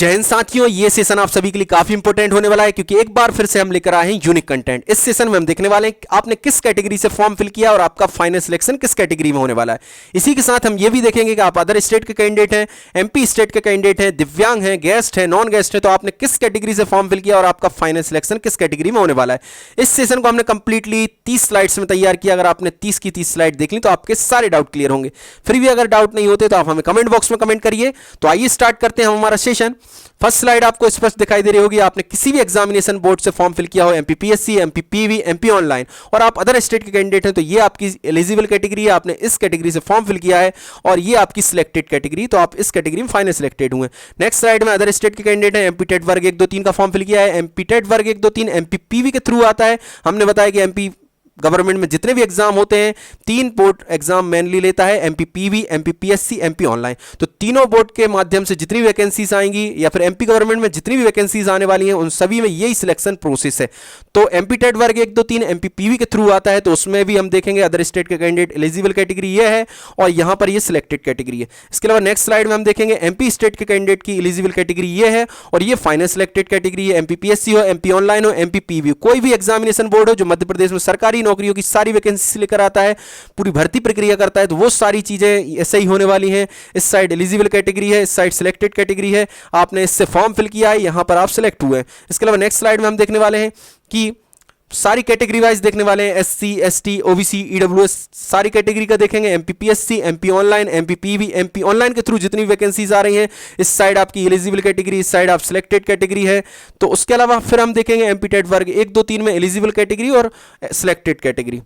जय हिंद साथियों, ये सेशन आप सभी के लिए काफी इंपॉर्टेंट होने वाला है क्योंकि एक बार फिर से हम लेकर आए हैं यूनिक कंटेंट। इस सेशन में हम देखने वाले हैं आपने किस कैटेगरी से फॉर्म फिल किया और आपका फाइनल सिलेक्शन किस कैटेगरी में होने वाला है। इसी के साथ हम ये भी देखेंगे कि आप अदर स्टेट के कैंडिडेट हैं, एमपी स्टेट के कैंडिडेट हैं, दिव्यांग हैं, गेस्ट हैं, नॉन गेस्ट है, तो आपने किस कैटेगरी से फॉर्म फिल किया और आपका फाइनल सिलेक्शन किस कैटेगरी में होने वाला है। इस सेशन को हमने कंप्लीटली 30 स्लाइड्स में तैयार किया। अगर आपने 30 की 30 स्लाइड देख ली तो आपके सारे डाउट क्लियर होंगे। फिर भी अगर डाउट नहीं होते तो आप हमें कमेंट बॉक्स में कमेंट करिए। तो आइए स्टार्ट करते हैं हम हमारा सेशन। फर्स्ट स्लाइड आपको स्पष्ट दिखाई दे रही होगी। आपने किसी भी एग्जामिनेशन बोर्ड से फॉर्म फिल किया हो, एमपीपीएससी, एमपीपीवी, एमपी ऑनलाइन, और आप अदर स्टेट के कैंडिडेट हैं तो ये आपकी एलिजिबल कैटेगरी है। आपने इस कैटेगरी से फॉर्म फिल किया है और ये आपकी सिलेक्टेड कैटेगरी, तो आप इस कैटेगरी में फाइनल सिलेक्टेड हुए। नेक्स्ट स्लाइड में अदर स्टेट के कैंडिडेट हैं, एमपी टेट वर्ग 1, 2, 3 का फॉर्म फिल किया है। एमपी टेट वर्ग 1, 2, 3 एमपीपीवी के थ्रू आता है। हमने बताया कि एमपी गवर्नमेंट में जितने भी एग्जाम होते हैं 3 बोर्ड एग्जाम मेनली लेता है, एमपीपीवी, एमपीपीएससी, एमपी ऑनलाइन। तो तीनों बोर्ड के माध्यम से जितनी वैकेंसीज आएंगी या फिर एमपी गवर्नमेंट में जितनी भी वैकेंसीज आने वाली हैं उन सभी में यही सिलेक्शन प्रोसेस है। तो एमपी टेट वर्ग 1, 2, 3 एमपीपीवी के थ्रू आता है, तो उसमें भी हम देखेंगे अदर स्टेट के कैंडिडेट एलिजिबल कैटेगरी ये है और यहां पर ये सिलेक्टेड कैटेगरी है। इसके अलावा नेक्स्ट स्लाइड में हम देखेंगे एमपी स्टेट के कैंडिडेट की एलिजिबल कैटेगरी ये है और ये फाइनल सिलेक्टेड कैटेगरी है। एमपीपीएससी हो, एमपी ऑनलाइन हो, एमपीपीवी, कोई भी एग्जामिनेशन बोर्ड हो जो मध्य प्रदेश में सरकारी नौकरियों की सारी वैकेंसी लेकर आता है, पूरी भर्ती प्रक्रिया करता है, तो वो सारी चीजें ऐसे ही होने वाली हैं। इस साइड एलिजिबल कैटेगरी है, इस साइड सिलेक्टेड कैटेगरी है। आपने इससे फॉर्म फिल किया है, यहां पर आप सिलेक्ट हुए हैं। इसके अलावा नेक्स्ट स्लाइड में हम देखने वाले हैं कि सारी कैटेगरी वाइज देखने वाले हैं। एससी, एसटी, ओबीसी, ईडब्ल्यूएस, सारी कैटेगरी का देखेंगे। MPPSC, MP online, MPPV, MP online के थ्रू जितनी वैकेंसीज आ रही हैं, इस साइड आपकी एलिजिबल कैटेगरी, इस साइड आप सिलेक्टेड कैटेगरी है। तो उसके अलावा फिर हम देखेंगे एमपी टेट वर्ग 1, 2, 3 में एलिजिबल कैटेगरी और सिलेक्टेड कैटेगरी।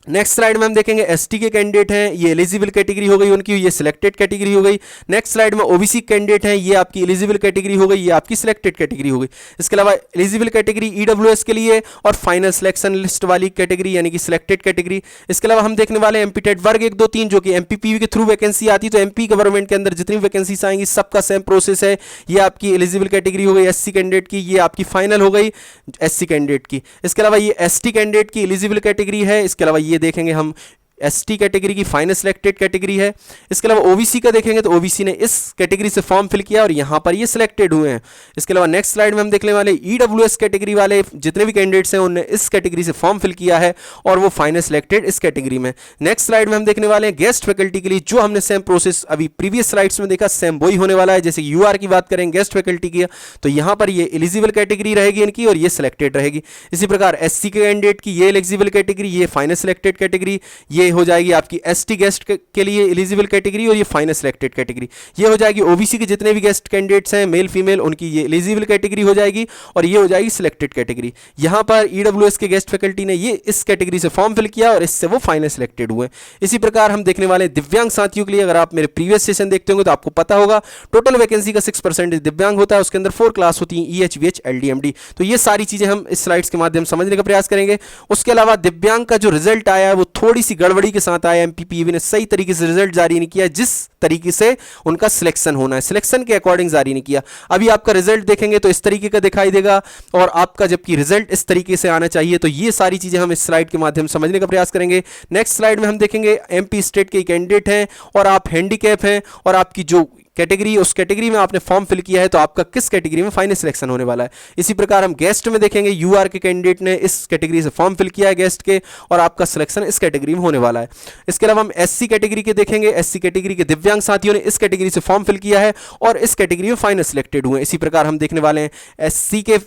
नेक्स्ट स्लाइड में हम देखेंगे एसटी के कैंडिडेट हैं, ये एलिजिबल कैटेगरी हो गई उनकी, ये सिलेक्टेड कैटेगरी हो गई। नेक्स्ट स्लाइड में ओबीसी कैंडिडेट हैं, ये आपकी एलिजिबल कैटेगरी हो गई, ये आपकी सिलेक्टेड कैटेगरी हो गई। इसके अलावा एलिजिबल कैटेगरी ईडब्ल्यूएस के लिए और फाइनल सिलेक्शन लिस्ट वाली कैटेगरी यानी कि सिलेक्टेड कैटेगरी। इसके अलावा हम देखने वाले एमपी टेट वर्ग 1, 2, 3 जो कि एमपीपीवी के थ्रू वैकेंसी आती है, तो एमपी गवर्नमेंट के अंदर जितनी वैकेंसीज आएंगी सबका सेम प्रोसेस है। ये आपकी एलिजिबल कैटेगरी हो गई एससी कैंडिडेट की, ये आपकी फाइनल हो गई एससी कैंडिडेट की। इसके अलावा ये एसटी कैंडिडेट की एलिजिबल कैटेगरी है। इसके अलावा ये देखेंगे हम एसटी कैटेगरी की फाइनल सिलेक्टेड कैटेगरी है। इसके अलावा ओबीसी का देखेंगे तो ओबीसी ने इस कैटेगरी से फॉर्म फिल किया और यहां पर ये सिलेक्टेड हुए हैं। इसके अलावा नेक्स्ट स्लाइड में हम देखने वाले ईडब्ल्यूएस कैटेगरी वाले जितने भी कैंडिडेट्स हैं उन्होंने इस कैटेगरी से फॉर्म फिल किया है और वो फाइनल सिलेक्टेड इस कैटेगरी में। नेक्स्ट स्लाइड में हम देखने वाले हैं गेस्ट फैकल्टी के लिए, जो हमने सेम प्रोसेस अभी प्रीवियस स्लाइड्स में देखा सेम वही होने वाला है। जैसे यूआर की बात करें गेस्ट फैकल्टी की, तो यहां पर ये एलिजिबल कैटेगरी रहेगी इनकी और ये सिलेक्टेड रहेगी। इसी प्रकार एससी के कैंडिडेट की ये एलिजिबल कैटेगरी, ये फाइनल सिलेक्टेड कैटेगरी, ये हो जाएगी आपकी एसटी गेस्ट के लिए एलिजिबल कैटेगरी और ये फाइनल सिलेक्टेड कैटेगरी। ये हो जाएगी ओबीसी के जितने भी गेस्ट कैंडिडेट्स हैं मेल फीमेल उनकी ये एलिजिबल कैटेगरी हो जाएगी और ये हो जाएगी सिलेक्टेड कैटेगरी। यहां पर ईडब्ल्यूएस के गेस्ट फैकल्टी ने ये इस कैटेगरी से फॉर्म फिल किया और इससे वो फाइनल सिलेक्टेड हुए। इसी प्रकार हम देखने वाले दिव्यांग साथियों के लिए, अगर आप मेरे प्रीवियस सेशन देखते होंगे तो आपको पता होगा टोटल वैकेंसी का 6% दिव्यांग होता है, उसके अंदर 4 क्लास होती है, ईएच, वीएच, एलडीएमडी। तो ये सारी चीजें हम इस स्लाइड्स के माध्यम से समझने का प्रयास करेंगे। उसके अलावा दिव्यांग का जो रिजल्ट आया है वो थोड़ी सी गड़बड़ी के साथ आया। एमपीपीवी ने सही तरीके से रिजल्ट जारी नहीं किया, जिस तरीके से उनका सिलेक्शन होना है सिलेक्शन के अकॉर्डिंग जारी नहीं किया। अभी आपका रिजल्ट देखेंगे तो इस तरीके का दिखाई देगा और आपका जबकि रिजल्ट इस तरीके से आना चाहिए। तो ये सारी चीजें हम इस स्लाइड के माध्यम से समझने का प्रयास करेंगे। नेक्स्ट स्लाइड में हम देखेंगे एमपी स्टेट के कैंडिडेट हैं और आप हैंडीकैप हैं और आपकी जो कैटेगरी उस कैटेगरी में आपने फॉर्म फिल किया है तो आपका किस कैटेगरी में फाइनल सिलेक्शन होने वाला है। इसी प्रकार हम गेस्ट में देखेंगे यूआर के कैंडिडेट ने इस कैटेगरी से फॉर्म फिल किया है गेस्ट के और आपका सिलेक्शन इस कैटेगरी में होने वाला है। इसके अलावा हम एससी कैटेगरी के देखेंगे, एससी कैटेगरी के दिव्यांग साथियों ने इस कैटेगरी से फॉर्म फिल किया है और इस कैटेगरी में फाइनल सिलेक्टेड हुए। इसी प्रकार हम देखने वाले हैं एससी के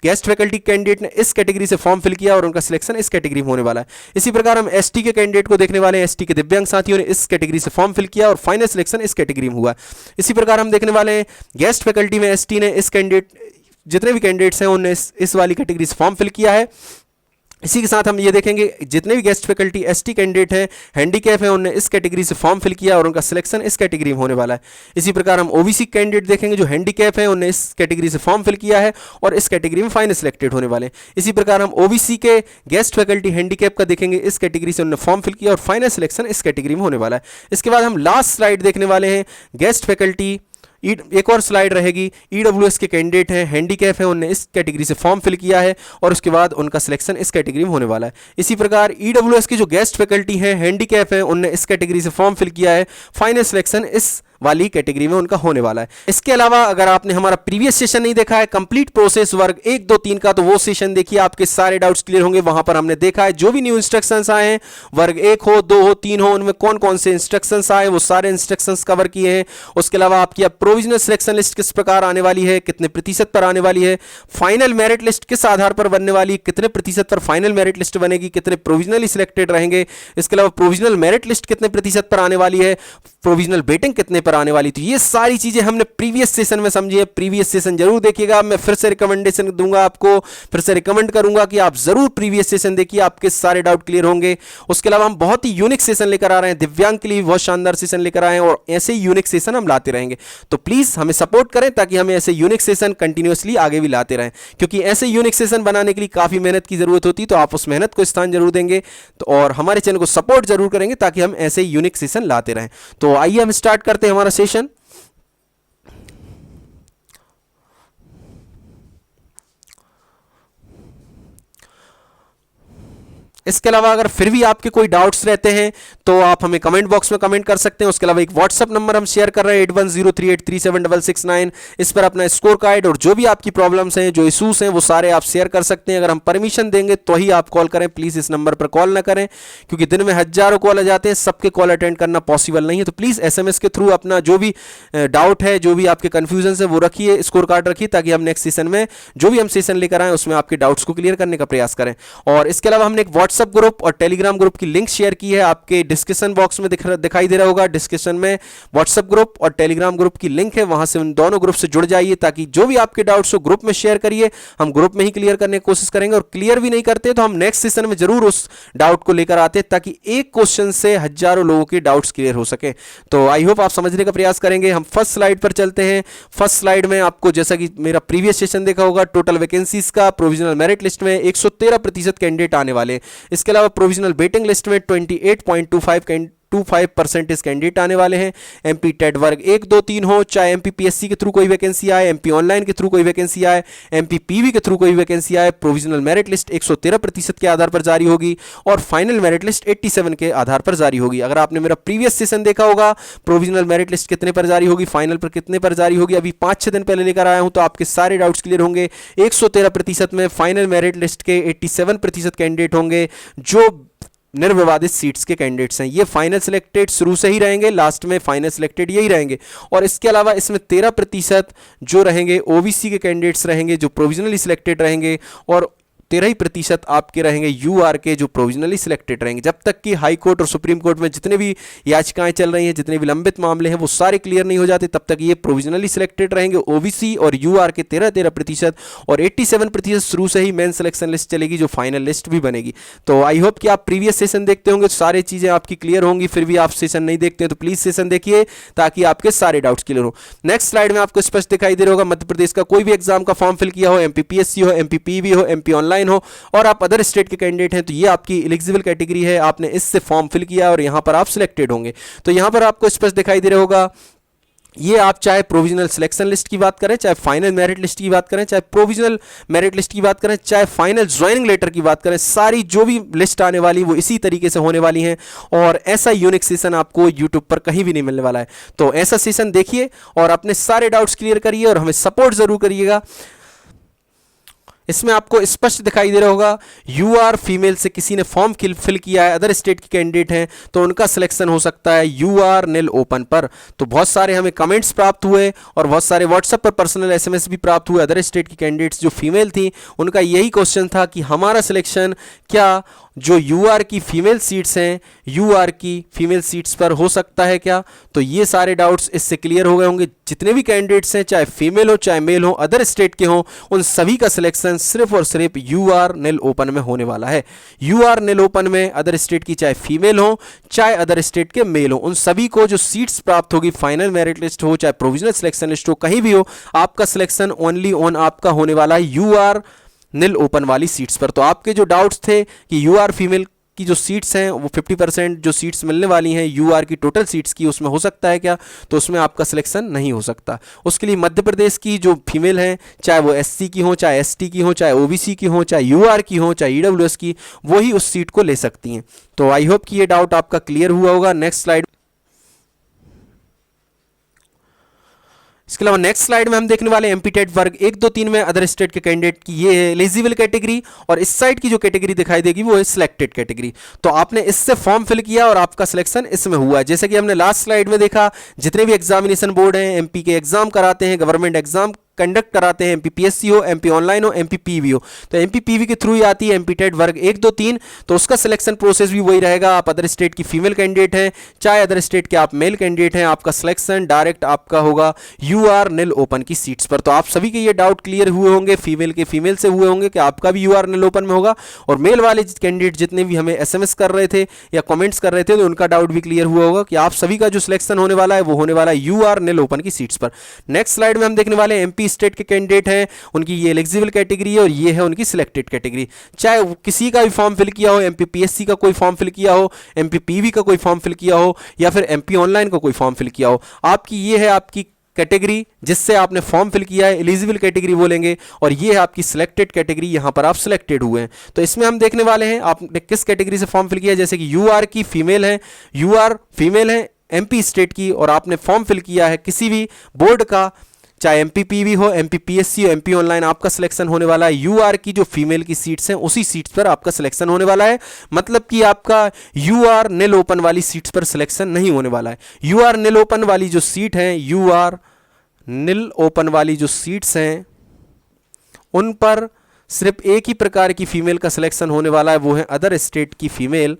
गेस्ट फैकल्टी कैंडिडेट ने इस कैटेगरी से फॉर्म फिल किया और उनका सिलेक्शन इस कैटेगरी में होने वाला है। इसी प्रकार हम एसटी के कैंडिडेट को देखने वाले हैं, एसटी के दिव्यांग साथियों ने इस कैटेगरी से फॉर्म फिल किया और फाइनल सिलेक्शन इस कैटेगरी में हुआ। इसी प्रकार हम देखने वाले हैं गेस्ट फैकल्टी में एसटी ने इस कैंडिडेट जितने भी कैंडिडेट्स हैं उन्होंने इस वाली कैटेगरी से फॉर्म फिल किया है। इसी के साथ हम ये देखेंगे जितने भी गेस्ट फैकल्टी एसटी कैंडिडेट हैं हैंडीकैप हैं उन्होंने इस कैटेगरी से फॉर्म फिल किया और उनका सिलेक्शन इस कैटेगरी में होने वाला है। इसी प्रकार हम ओबीसी कैंडिडेट देखेंगे जो हैंडीकैप हैं उन्होंने इस कैटेगरी से फॉर्म फिल किया है और इस कैटेगरी में फाइनल सिलेक्टेड होने वाले हैं। इसी प्रकार हम ओबीसी के गेस्ट फैकल्टी हैंडीकैप का देखेंगे, इस कैटेगरी से उन्होंने फॉर्म फिल किया और फाइनल सिलेक्शन इस कैटेगरी में होने वाला है। इसके बाद हम लास्ट स्लाइड देखने वाले हैं गेस्ट फैकल्टी एक और स्लाइड रहेगी। ईडब्ल्यूएस के कैंडिडेट हैं, हैंडीकैप हैं, उन्होंने इस कैटेगरी से फॉर्म फिल किया है और उसके बाद उनका सिलेक्शन इस कैटेगरी में होने वाला है। इसी प्रकार ईडब्ल्यूएस की जो गेस्ट फैकल्टी हैं, हैंडीकैप हैं, उन्होंने इस कैटेगरी से फॉर्म फिल किया है, फाइनल सिलेक्शन इस वाली कैटेगरी में उनका होने वाला है। इसके अलावा अगर आपने हमारा प्रीवियस सेशन नहीं देखा है कंप्लीट प्रोसेस वर्ग 1, 2, 3 का, तो वो सेशन देखिए, आपके सारे डाउट्स क्लियर होंगे। वहां पर हमने देखा है जो भी न्यू इंस्ट्रक्शंस आए हैं, वर्ग 1 हो, 2 हो, 3 हो, उनमें कौन कौन से इंस्ट्रक्शंस आए, वो सारे इंस्ट्रक्शंस कवर किए हैं। उसके अलावा आपकी अब प्रोविजनल सिलेक्शन लिस्ट किस प्रकार आने वाली है, कितने प्रतिशत पर आने वाली है, फाइनल मेरिट लिस्ट किस आधार पर बनने वाली है, कितने प्रतिशत पर फाइनल मेरिट लिस्ट बनेगी, कितने प्रोविजनली सिलेक्टेड रहेंगे, इसके अलावा प्रोविजनल मेरिट लिस्ट कितने प्रतिशत पर आने वाली है, प्रोविजनल वेटिंग कितने पर आने वाली थी, ये सारी चीजें हमने प्रीवियस सेशन में समझी है। प्रीवियस सेशन जरूर देखिएगा। मैं फिर से रिकमेंडेशन दूंगा आपको, फिर से रिकमेंड करूंगा कि आप जरूर प्रीवियस सेशन देखिए, आपके सारे डाउट क्लियर होंगे। उसके अलावा हम बहुत ही यूनिक सेशन लेकर आ रहे हैं, दिव्यांग के लिए बहुत शानदार सेशन लेकर आए हैं और ऐसे ही यूनिक सेशन हम लाते रहेंगे। तो प्लीज हमें सपोर्ट करें ताकि हमें ऐसे यूनिक सेशन कंटिन्यूअसली आगे भी लाते रहें, क्योंकि ऐसे यूनिक सेशन बनाने के लिए काफी मेहनत की जरूरत होती है। तो आप उस मेहनत को स्थान जरूर देंगे तो और हमारे चैनल को सपोर्ट जरूर करेंगे ताकि हम ऐसे यूनिक सेशन लाते रहें। तो आइए हम स्टार्ट करते हैं हमारा सेशन। इसके अलावा अगर फिर भी आपके कोई डाउट्स रहते हैं तो आप हमें कमेंट बॉक्स में कमेंट कर सकते हैं। उसके अलावा एक व्हाट्सअप नंबर हम शेयर कर रहे हैं 8103837669, इस पर अपना स्कोर कार्ड और जो भी आपकी प्रॉब्लम्स हैं, जो इशूज हैं, वो सारे आप शेयर कर सकते हैं। अगर हम परमिशन देंगे तो ही आप कॉल करें, प्लीज़ इस नंबर पर कॉल ना करें, क्योंकि दिन में हजारों कॉल आ जाते हैं, सबके कॉल अटेंड करना पॉसिबल नहीं है। तो प्लीज़ SMS के थ्रू अपना जो भी डाउट है, जो भी आपके कन्फ्यूजन है, वो रखिए, स्कोर कार्ड रखिए, ताकि हम नेक्स्ट सेशन में जो भी हम सेशन लेकर आए उसमें आपके डाउट्स को क्लियर करने का प्रयास करें। और इसके अलावा हमने एक व्हाट्सएप ग्रुप और टेलीग्राम ग्रुप की लिंक शेयर की है, आपके डिस्क्रिप्शन बॉक्स में दिखाई दे रहा होगा। डिस्क्रिप्शन में व्हाट्सएप ग्रुप और टेलीग्राम ग्रुप की लिंक है, वहां से उन दोनों ग्रुप से जुड़ जाइए ताकि जो भी आपके डाउट्स हो ग्रुप में शेयर करिए, हम ग्रुप में ही क्लियर करने की कोशिश करेंगे। और क्लियर भी नहीं करते तो हम नेक्स्ट सेशन में जरूर उस डाउट को लेकर आते हैं ताकि एक क्वेश्चन से हजारों लोगों के डाउट्स क्लियर हो सके। तो आई होप आप समझने का प्रयास करेंगे। हम फर्स्ट स्लाइड पर चलते हैं। फर्स्ट स्लाइड में आपको, जैसा कि मेरा प्रीवियस सेशन देखा होगा, टोटल वैकेंसीज का प्रोविजनल मेरिट लिस्ट में 113% कैंडिडेट आने वाले। इसके अलावा प्रोविजनल वेटिंग लिस्ट में 28.25% कैंडिडेट आने वाले हैं। MP टेट वर्ग 1, 2, 3 हो, चाहे MP PSC के थ्रू कोई वैकेंसी आए, MP ऑनलाइन के थ्रू कोई वैकेंसी आए, MP PV के थ्रू कोई वैकेंसी आए, प्रोविजनल मेरिट लिस्ट 113% के आधार पर जारी होगी और फाइनल मेरिट लिस्ट 87 के आधार पर जारी होगी। अगर आपने मेरा प्रीवियस सेशन देखा होगा, प्रोविजनल मेरिट लिस्ट कितने पर जारी होगी, फाइनल पर कितने पर जारी होगी, अभी 5-6 दिन पहले लेकर आया हूं, तो आपके सारे डाउट्स क्लियर होंगे। 113% में फाइनल मेरिट लिस्ट के 87% कैंडिडेट होंगे जो निर्विवादित सीट्स के कैंडिडेट्स हैं। ये फाइनल सिलेक्टेड शुरू से ही रहेंगे, लास्ट में फाइनल सिलेक्टेड यही रहेंगे। और इसके अलावा इसमें 13% जो रहेंगे OBC के कैंडिडेट्स रहेंगे जो प्रोविजनली सिलेक्टेड रहेंगे और 13% आपके रहेंगे UR के जो प्रोविजनली सिलेक्टेड रहेंगे। जब तक कि हाई कोर्ट और सुप्रीम कोर्ट में जितने भी याचिकाएं चल रही हैं, जितने भी लंबित मामले हैं, वो सारे क्लियर नहीं हो जाते, तब तक ये प्रोविजनली सिलेक्टेड रहेंगे। OBC और UR के 13% और 87% शुरू से ही मेन सिलेक्शन लिस्ट चलेगी जो फाइनल लिस्ट भी बनेगी। तो आई होप कि आप प्रीवियस सेशन देखते होंगे तो सारी चीज़ें आपकी क्लियर होंगी। फिर भी आप सेशन नहीं देखते हैं तो प्लीज़ सेशन देखिए ताकि आपके सारे डाउट्स क्लियर हो। नेक्स्ट स्लाइड में आपको स्पष्ट दिखाई दे रहा होगा, मध्य प्रदेश का कोई भी एग्जाम का फॉर्म फिल किया हो, MP PSC हो, MP PV हो, MP ऑनलाइन हो और आप अदर स्टेट के कैंडिडेट हैं, तो ये आपकी एलिजिबल कैटेगरी है। आपने इससे फॉर्म फिल किया और यहां पर आप सिलेक्टेड होंगे। तो यहां पर आपको स्पष्ट दिखाई दे रहा होगा, ये आप चाहे प्रोविजनल सिलेक्शन लिस्ट की बात करें, चाहे फाइनल मेरिट लिस्ट की बात करें, चाहे प्रोविजनल मेरिट लिस्ट की बात करें, चाहे फाइनल ज्वाइनिंग लेटर की बात करें, सारी जो भी लिस्ट आने वाली वो इसी तरीके से होने वाली हैं और ऐसा यूनिक सेशन आपको यूट्यूब पर कहीं भी नहीं मिलने वाला है। तो ऐसा सेशन देखिए और अपने सारे डाउट्स क्लियर करिए और हमें सपोर्ट जरूर करिएगा। इसमें आपको स्पष्ट दिखाई दे रहा होगा, UR फीमेल से किसी ने फॉर्म फिल किया है, अदर स्टेट के कैंडिडेट हैं, तो उनका सिलेक्शन हो सकता है UR NIL ओपन पर। तो बहुत सारे हमें कमेंट्स प्राप्त हुए और बहुत सारे व्हाट्सएप पर पर्सनल SMS भी प्राप्त हुए। अदर स्टेट की कैंडिडेट्स जो फीमेल थी उनका यही क्वेश्चन था कि हमारा सिलेक्शन क्या जो UR की फीमेल सीट्स हैं, UR की फीमेल सीट्स पर हो सकता है क्या? तो ये सारे डाउट्स इससे क्लियर हो गए होंगे। जितने भी कैंडिडेट्स हैं, चाहे फीमेल हो चाहे मेल हो, अदर स्टेट के हों, उन सभी का सिलेक्शन सिर्फ और सिर्फ UR NIL ओपन में होने वाला है। UR NIL ओपन में अदर स्टेट की चाहे फीमेल हो चाहे अदर स्टेट के मेल हो, उन सभी को जो सीट्स प्राप्त होगी, फाइनल मेरिट लिस्ट हो चाहे प्रोविजनल सिलेक्शन लिस्ट हो, कहीं भी हो, आपका सिलेक्शन ओनली ऑन आपका होने वाला है UR NIL ओपन वाली सीट्स पर। तो आपके जो डाउट्स थे कि UR फीमेल की जो सीट्स हैं वो 50% जो सीट्स मिलने वाली हैं UR की टोटल सीट्स की, उसमें हो सकता है क्या? तो उसमें आपका सिलेक्शन नहीं हो सकता। उसके लिए मध्य प्रदेश की जो फीमेल हैं, चाहे वो SC की हो, चाहे ST की हो, चाहे OBC की हो, चाहे UR की हो, चाहे EWS की, वही उस सीट को ले सकती हैं। तो आई होप कि ये डाउट आपका क्लियर हुआ होगा। Next slide. इसके अलावा नेक्स्ट स्लाइड में हम देखने वाले एमपी टेट वर्ग 1, 2, 3 में अदर स्टेट के कैंडिडेट की ये है एलिजिबल कैटेगरी, और इस साइड की जो कैटेगरी दिखाई देगी वो है सिलेक्टेड कैटेगरी। तो आपने इससे फॉर्म फिल किया और आपका सिलेक्शन इसमें हुआ। जैसे कि हमने लास्ट स्लाइड में देखा, जितने भी एग्जामिनेशन बोर्ड हैं एमपी के एग्जाम कराते हैं, गवर्नमेंट एग्जाम कंडक्ट कराते हैं, एमपी पीएससी हो, एमपी ऑनलाइन हो, एमपी पीवी हो, तो एमपी पीवी के थ्रू ही आती है एमपी टेट वर्ग 1, 2, 3। तो उसका सिलेक्शन प्रोसेस भी वही रहेगा। आप अदर स्टेट की फीमेल कैंडिडेट हैं, चाहे अदर स्टेट के आप मेल कैंडिडेट हैं, आपका सिलेक्शन डायरेक्ट आपका होगा यूआर निल ओपन की सीट्स पर। तो आप सभी के ये डाउट क्लियर हुए होंगे, फीमेल के फीमेल से हुए होंगे कि आपका भी यूआर निल ओपन में होगा, और मेल वाले कैंडिडेट जितने भी हमें एसएमएस कर रहे थे या कमेंट्स कर रहे थे तो उनका डाउट भी क्लियर हुआ होगा कि आप सभी का जो सिलेक्शन होने वाला है वो होने वाला है यूआर निल ओपन की सीट्स पर। नेक्स्ट स्लाइड में हम देखने वाले एमपी स्टेट के कैंडिडेट है, उनकी ये एलिजिबल कैटेगरी है और ये है उनकी सिलेक्टेड कैटेगरी। चाहे किसी का भी फॉर्म फिल किया हो, एमपी पीएससी का कोई फॉर्म फिल किया हो, एमपी पीवी का कोई फॉर्म फिल किया हो, या फिर एमपी ऑनलाइन का कोई फॉर्म फिल किया हो, आपकी ये है आपकी कैटेगरी जिससे आपने फॉर्म फिल किया है, एलिजिबल कैटेगरी बोलेंगे, और ये है आपकी सिलेक्टेड कैटेगरी, यहां पर आप सिलेक्टेड हुए हैं। तो इसमें हम देखने वाले हैं आपने किस कैटेगरी से फॉर्म फिल किया है। जैसे कि यूआर की फीमेल है, यूआर फीमेल है एमपी स्टेट की, और आपने फॉर्म फिल किया है किसी भी बोर्ड का, चाहे एमपी पीवी हो, एमपी पीएससी हो, एमपी ऑनलाइन, आपका सिलेक्शन होने वाला है यूआर की जो फीमेल की सीट्स हैं उसी सीट्स पर आपका सिलेक्शन होने वाला है। मतलब कि आपका यूआर निल ओपन वाली सीट्स पर सिलेक्शन नहीं होने वाला है। यूआर निल ओपन वाली जो सीट हैं, यूआर निल ओपन वाली जो सीट्स हैं उन पर सिर्फ एक ही प्रकार की फीमेल का सिलेक्शन होने वाला है, वो है अदर स्टेट की फीमेल।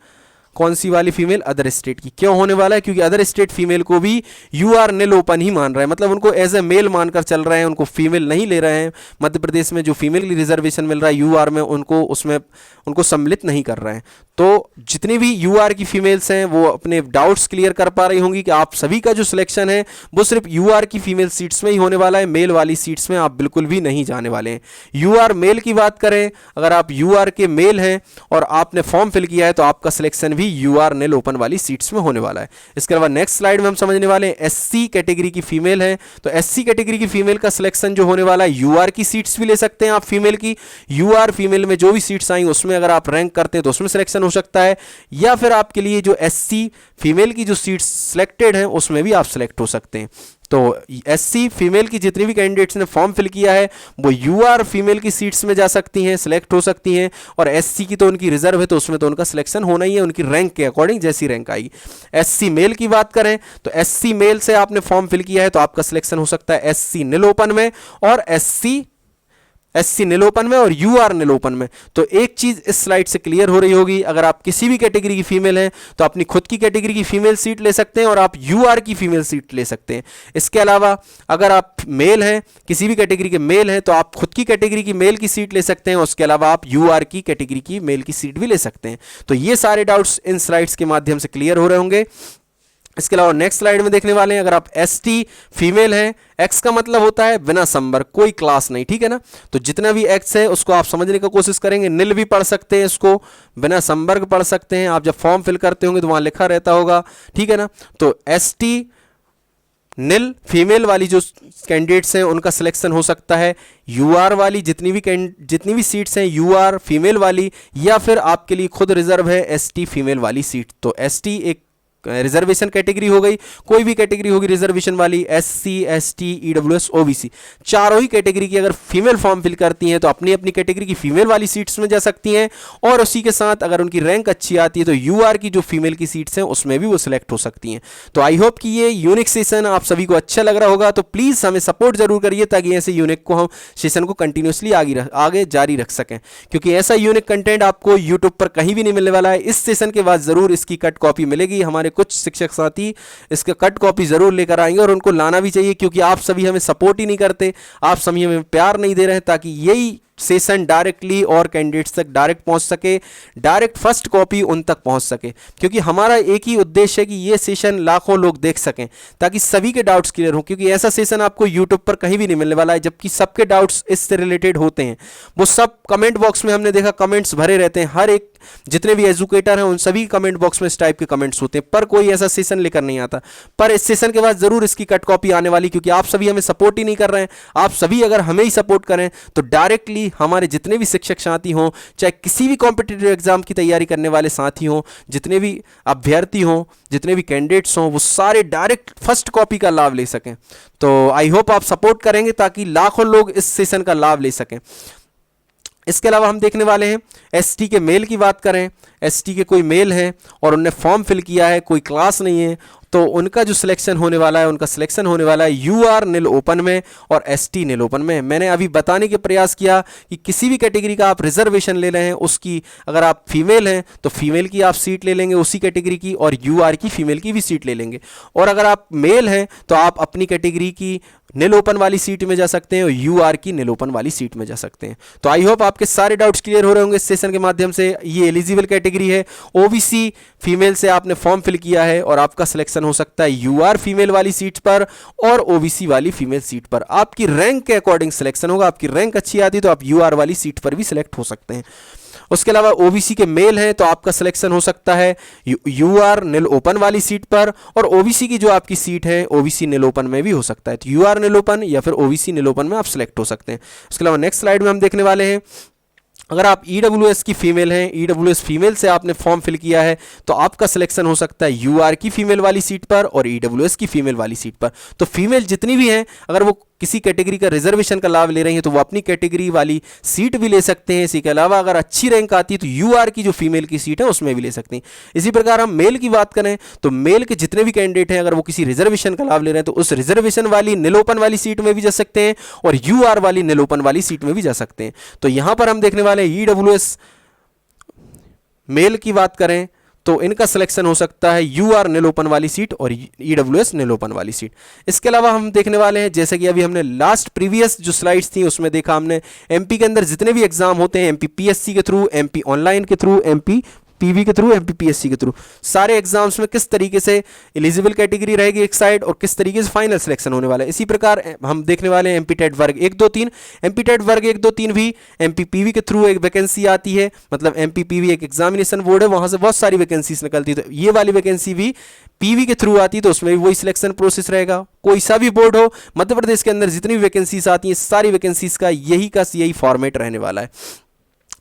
कौन सी वाली फीमेल? अदर स्टेट की। क्यों होने वाला है? क्योंकि अदर स्टेट फीमेल को भी यूआर निल ओपन ही मान रहा है, मतलब उनको एज ए मेल मानकर चल रहे हैं, उनको फीमेल नहीं ले रहे हैं। मध्य प्रदेश में जो फीमेल की रिजर्वेशन मिल रहा है यूआर में, उनको उसमें उनको सम्मिलित नहीं कर रहे हैं। तो जितनी भी यूआर की फीमेल्स हैं वो अपने डाउट्स क्लियर कर पा रही होंगी कि आप सभी का जो सिलेक्शन है वो सिर्फ यूआर की फीमेल सीट्स में ही होने वाला है, मेल वाली सीट्स में आप बिल्कुल भी नहीं जाने वाले हैं। यूआर मेल की बात करें, अगर आप यूआर के मेल हैं और आपने फॉर्म फिल किया है तो आपका सिलेक्शन भी यूआर निल ओपन वाली सीट्स में होने वाला है। इसके अलावा नेक्स्ट स्लाइड में हम समझने वाले हैं एससी कैटेगरी की फीमेल है, तो एससी कैटेगरी की फीमेल का सिलेक्शन जो होने वाला है, यूआर की सीट्स भी ले सकते हैं आप फीमेल की। यूआर फीमेल में जो भी सीट्स आई उसमें अगर आप रैंक करते हैं तो उसमें सिलेक्शन हो सकता है, या फिर आपके लिए जो एससी फीमेल की जो सीट्स सिलेक्टेड हैं उसमें भी आप सिलेक्ट हो सकते हैं। तो एससी फीमेल की जितनी भी कैंडिडेट्स ने फॉर्म फिल किया है वो यूआर फीमेल की सीट्स में जा सकती हैं, सिलेक्ट हो सकती हैं, और एससी की तो उनकी रिजर्व है तो उसमें तो उनका सिलेक्शन होना ही है उनकी रैंक के अकॉर्डिंग, जैसी रैंक आएगी। एससी मेल की बात करें तो एससी मेल से आपने फॉर्म फिल किया है तो आपका सिलेक्शन हो सकता है एससी निल ओपन में और एससी निल ओपन में और यूआर निल ओपन में। तो एक चीज इस स्लाइड से क्लियर हो रही होगी, अगर आप किसी भी कैटेगरी की फीमेल हैं तो अपनी खुद की कैटेगरी की फीमेल सीट ले सकते हैं और आप यूआर की फीमेल सीट ले सकते हैं। इसके अलावा अगर आप मेल हैं, किसी भी कैटेगरी के मेल हैं, तो आप खुद की कैटेगरी की मेल की सीट ले सकते हैं, उसके अलावा आप यूआर की कैटेगरी की मेल की सीट भी ले सकते हैं। तो ये सारे डाउट्स इन स्लाइड्स के माध्यम से क्लियर हो रहे होंगे। इसके अलावा नेक्स्ट स्लाइड में देखने वाले हैं, अगर आप एसटी फीमेल हैं, एक्स का मतलब होता है बिना संवर्ग, कोई क्लास नहीं, ठीक है ना। तो जितना भी एक्स है उसको आप समझने की कोशिश करेंगे, निल भी पढ़ सकते हैं, इसको बिना संवर्ग पढ़ सकते हैं। आप जब फॉर्म फिल करते होंगे तो वहां लिखा रहता होगा, ठीक है ना। तो एसटी निल फीमेल वाली जो कैंडिडेट्स हैं उनका सिलेक्शन हो सकता है यूआर वाली, जितनी भी सीट्स हैं यूआर फीमेल वाली, या फिर आपके लिए खुद रिजर्व है एसटी फीमेल वाली सीट। तो एसटी एक रिजर्वेशन कैटेगरी हो गई, कोई भी कैटेगरी होगी रिजर्वेशन वाली, एससी, एसटी, ईडब्ल्यूएस, ओबीसी, चारों ही कैटेगरी की अगर फीमेल फॉर्म फिल करती हैं तो अपनी अपनी कैटेगरी की फीमेल वाली सीट्स में जा सकती हैं, और उसी के साथ अगर उनकी रैंक अच्छी आती है तो यूआर की जो फीमेल की सीट्स हैं उसमें भी वो सिलेक्ट हो सकती हैं। तो आई होप कि ये यूनिक सेशन आप सभी को अच्छा लग रहा होगा, तो प्लीज़ हमें सपोर्ट जरूर करिए ताकि ऐसे यूनिक को हम सेशन को कंटिन्यूसली आगे जारी रख सकें, क्योंकि ऐसा यूनिक कंटेंट आपको यूट्यूब पर कहीं भी नहीं मिलने वाला है। इस सेशन के बाद जरूर इसकी कट कॉपी मिलेगी, हमारे कुछ शिक्षक साथी इसका कट कॉपी जरूर लेकर आएंगे, और उनको लाना भी चाहिए क्योंकि आप सभी हमें सपोर्ट ही नहीं करते, आप सभी हमें प्यार नहीं दे रहे हैं, ताकि यही सेशन डायरेक्टली और कैंडिडेट्स तक डायरेक्ट पहुंच सके, डायरेक्ट फर्स्ट कॉपी उन तक पहुंच सके, क्योंकि हमारा एक ही उद्देश्य है कि ये सेशन लाखों लोग देख सकें ताकि सभी के डाउट्स क्लियर हों, क्योंकि ऐसा सेशन आपको यूट्यूब पर कहीं भी नहीं मिलने वाला है। जबकि सबके डाउट्स इससे रिलेटेड होते हैं, वो सब कमेंट बॉक्स में हमने देखा कमेंट्स भरे रहते हैं, हर एक जितने भी एजुकेटर हैं उन सभी कमेंट बॉक्स में इस टाइप के कमेंट्स होते हैं, पर कोई ऐसा सेशन लेकर नहीं आता। पर इस सेशन के बाद जरूर इसकी कट कॉपी आने वाली, क्योंकि आप सभी हमें सपोर्ट ही नहीं कर रहे हैं। आप सभी अगर हमें ही सपोर्ट करें तो डायरेक्टली हमारे जितने भी शिक्षक साथी हों, चाहे किसी भी कॉम्पिटिटिव एग्जाम की तैयारी करने वाले साथी हों, जितने भी अभ्यर्थी हों, जितने भी कैंडिडेट्स हों, वो सारे डायरेक्ट फर्स्ट कॉपी का लाभ ले सकें। तो आई होप आप सपोर्ट करेंगे ताकि लाखों लोग इस सेशन का लाभ ले सकें। इसके अलावा हम देखने वाले हैं एसटी के मेल की बात करें। एसटी के कोई मेल है और उनने फॉर्म फिल किया है, कोई क्लास नहीं है, तो उनका जो सिलेक्शन होने वाला है, उनका सिलेक्शन होने वाला है यूआर नील ओपन में और एसटी नील ओपन में। मैंने अभी बताने के प्रयास किया कि किसी भी कैटेगरी का आप रिजर्वेशन ले रहे हैं, उसकी अगर आप फीमेल हैं तो फीमेल की आप सीट ले लेंगे उसी कैटेगरी की, और यूआर की फीमेल की भी सीट ले लेंगे। और अगर आप मेल हैं तो आप अपनी कैटेगरी की नील ओपन वाली सीट में जा सकते हैं और यूआर की नील ओपन वाली सीट में जा सकते हैं। तो आई होप आपके सारे डाउट्स क्लियर हो रहे होंगे इस सेशन के माध्यम से। ये एलिजिबल कैटेगरी है, ओबीसी फीमेल से आपने फॉर्म फिल किया है और आपका सिलेक्शन हो सकता है यूआर फीमेल वाली सीट पर और ओबीसी वाली फीमेल सीट पर। आपकी रैंक के अकॉर्डिंग सिलेक्शन होगा। आपकी रैंक अच्छी आती तो आप यूआर वाली सीट पर भी सिलेक्ट हो सकते हैं। उसके अलावा ओबीसी के मेल हैं तो आपका सिलेक्शन हो सकता है यूआर नील ओपन वाली सीट पर, और ओबीसी की जो आपकी सीट है ओबीसी नील ओपन में भी हो सकता है। तो यूआर नील ओपन या फिर ओबीसी नील ओपन में आप सिलेक्ट हो सकते हैं। उसके अलावा नेक्स्ट स्लाइड में हम देखने वाले हैं, अगर आप ईडब्ल्यूएस की फीमेल हैं, ईडब्ल्यूएस फीमेल से आपने फॉर्म फिल किया है तो आपका सिलेक्शन हो सकता है यूआर की फीमेल वाली सीट पर और ईडब्ल्यूएस की फीमेल वाली सीट पर। तो फीमेल जितनी भी हैं, अगर वो किसी कैटेगरी का रिजर्वेशन का लाभ ले रही हैं तो वो अपनी कैटेगरी वाली सीट भी ले सकते हैं। इसी के अलावा अगर अच्छी रैंक आती है तो यूआर की जो फीमेल की सीट है उसमें भी ले सकते हैं। इसी प्रकार हम मेल की बात करें तो मेल के जितने भी कैंडिडेट हैं, अगर वो किसी रिजर्वेशन का लाभ ले रहे हैं तो उस रिजर्वेशन वाली नील ओपन वाली सीट में भी जा सकते हैं और यूआर वाली नील ओपन वाली सीट में भी जा सकते हैं। तो यहां पर हम देखने वाले हैं ईडब्ल्यूएस मेल की बात करें तो इनका सिलेक्शन हो सकता है यूआर नील ओपन वाली सीट और ईडब्ल्यूएस नील ओपन वाली सीट। इसके अलावा हम देखने वाले हैं, जैसे कि अभी हमने लास्ट प्रीवियस जो स्लाइड्स थी उसमें देखा हमने एमपी के अंदर जितने भी एग्जाम होते हैं, एमपी पीएससी के थ्रू, एमपी ऑनलाइन के थ्रू, एमपी पीवी के थ्रू, एमपी पीएससी के थ्रू, सारे एग्जाम्स में किस तरीके से एलिजिबल कैटेगरी रहेगी एक साइड और किस तरीके से फाइनल सिलेक्शन होने वाला है। इसी प्रकार हम देखने वाले हैं एमपी टेट वर्ग 1 2 3। एमपी टेट वर्ग 1 2 3 भी एमपी पीवी के थ्रू एक वैकेंसी आती है, मतलब एमपी पीवी एक एग्जामिनेशन बोर्ड है, वहां से बहुत सारी वैकेंसीज निकलती है। तो ये वाली वैकेंसी भी पीवी के थ्रू आती है तो उसमें भी वही सिलेक्शन प्रोसेस रहेगा। कोई सा भी बोर्ड हो, मध्य प्रदेश के अंदर जितनी भी वैकेंसीज आती हैं सारी वैकेंसीज का यही फॉर्मेट रहने वाला है।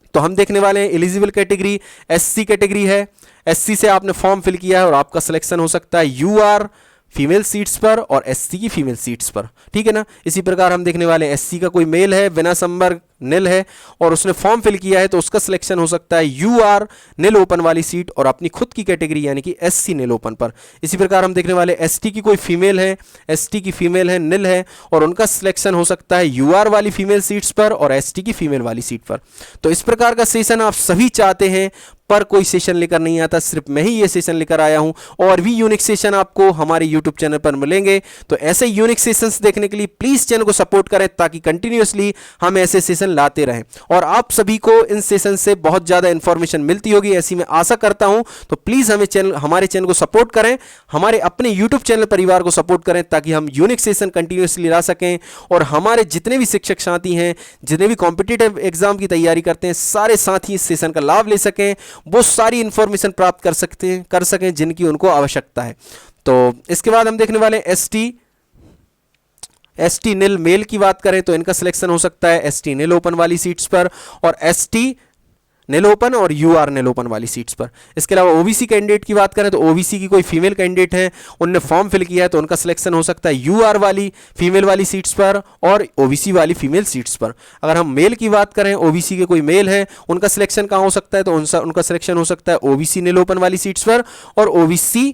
तो हम देखने वाले हैं एलिजिबल कैटेगरी एससी कैटेगरी है। एससी से आपने फॉर्म फिल किया है और आपका सिलेक्शन हो सकता है यूआर फीमेल सीट्स पर और एससी की फीमेल सीट्स पर, ठीक है ना। इसी प्रकार हम देखने वाले एससी का कोई मेल है, बिना संपर्क नील है और उसने फॉर्म फिल किया है तो उसका सिलेक्शन हो सकता है यूआर नील ओपन वाली सीट और अपनी खुद की कैटेगरी यानी कि एससी नील ओपन पर। इसी प्रकार हम देखने वाले एसटी की कोई फीमेल है, एसटी की फीमेल है नील है और उनका सिलेक्शन हो सकता है यूआर वाली फीमेल सीट्स पर और एसटी की फीमेल वाली सीट पर। तो इस प्रकार का सेशन आप सभी चाहते हैं, पर कोई सेशन लेकर नहीं आता, सिर्फ मैं ही ये सेशन लेकर आया हूं। और भी यूनिक सेशन आपको हमारे यूट्यूब चैनल पर मिलेंगे। तो ऐसे यूनिक सेशंस देखने के लिए प्लीज चैनल को सपोर्ट करें ताकि कंटिन्यूअसली हम ऐसे सेशन लाते रहें। और आप सभी को इन सेशन से बहुत ज़्यादा इंफॉर्मेशन मिलती होगी, ऐसी मैं आशा करता हूं। तो प्लीज़ हमारे चैनल को सपोर्ट करें, हमारे अपने यूट्यूब चैनल परिवार को सपोर्ट करें ताकि हम यूनिक सेशन कंटिन्यूअसली ला सकें और हमारे जितने भी शिक्षक साथी हैं, जितने भी कॉम्पिटिटिव एग्जाम की तैयारी करते हैं, सारे साथी इस सेशन का लाभ ले सकें, वो सारी इंफॉर्मेशन प्राप्त कर सकें जिनकी उनको आवश्यकता है। तो इसके बाद हम देखने वाले एसटी नील मेल की बात करें तो इनका सिलेक्शन हो सकता है एसटी नील ओपन वाली सीट्स पर और एसटी नील ओपन और यूआर नील ओपन वाली सीट्स पर। इसके अलावा ओबीसी कैंडिडेट की बात करें तो ओबीसी की कोई फीमेल कैंडिडेट है, उनने फॉर्म फिल किया है तो उनका सिलेक्शन हो सकता है यूआर वाली फीमेल वाली सीट्स पर और ओबीसी वाली फीमेल सीट्स पर। अगर हम मेल की बात करें, ओबीसी के कोई मेल है, उनका सिलेक्शन कहाँ हो सकता है तो उनका सिलेक्शन हो सकता है ओबीसी नील ओपन वाली सीट्स पर और ओबीसी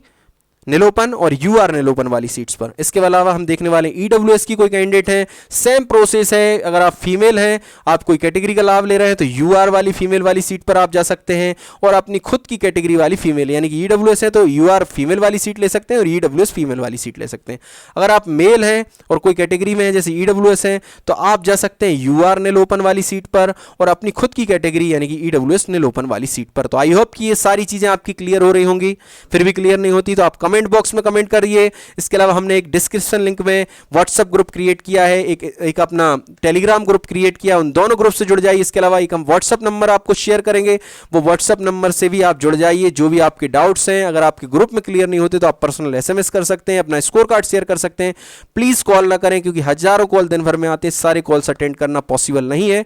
नील ओपन और यूआर नील ओपन वाली सीट्स पर। इसके अलावा हम देखने वाले ईडब्ल्यूएस की कोई कैंडिडेट है, सेम प्रोसेस है। अगर आप फीमेल हैं, आप कोई कैटेगरी का लाभ ले रहे हैं तो यूआर वाली फीमेल वाली सीट पर आप जा सकते हैं और अपनी खुद की कैटेगरी वाली फीमेल यानी कि ईडब्ल्यूएस है तो यूआर फीमेल वाली सीट ले सकते हैं और ईडब्ल्यूएस फीमेल वाली सीट ले सकते हैं। अगर आप मेल हैं और कोई कैटेगरी में है जैसे ईडब्ल्यूएस है तो आप जा सकते हैं यूआर नील ओपन वाली सीट पर और अपनी खुद की कैटेगरी यानी कि ईडब्ल्यूएस नील ओपन वाली सीट पर। तो आई होप कि ये सारी चीज़ें आपकी क्लियर हो रही होंगी। फिर भी क्लियर नहीं होती तो आप कमेंट बॉक्स में कमेंट करिए। इसके अलावा हमने एक डिस्क्रिप्शन लिंक में व्हाट्सअप ग्रुप क्रिएट किया है, एक अपना टेलीग्राम ग्रुप क्रिएट किया, उन दोनों ग्रुप से जुड़ जाइए। इसके अलावा एक हम व्हाट्सअप नंबर आपको शेयर करेंगे, वो व्हाट्सअप नंबर से भी आप जुड़ जाइए। जो भी आपके डाउट्स हैं, अगर आपके ग्रुप में क्लियर नहीं होते तो आप पर्सनल SMS कर सकते हैं, अपना स्कोर कार्ड शेयर कर सकते हैं। प्लीज कॉल ना करें, क्योंकि हजारों कॉल दिन भर में आते हैं, सारे कॉल्स अटेंड करना पॉसिबल नहीं है।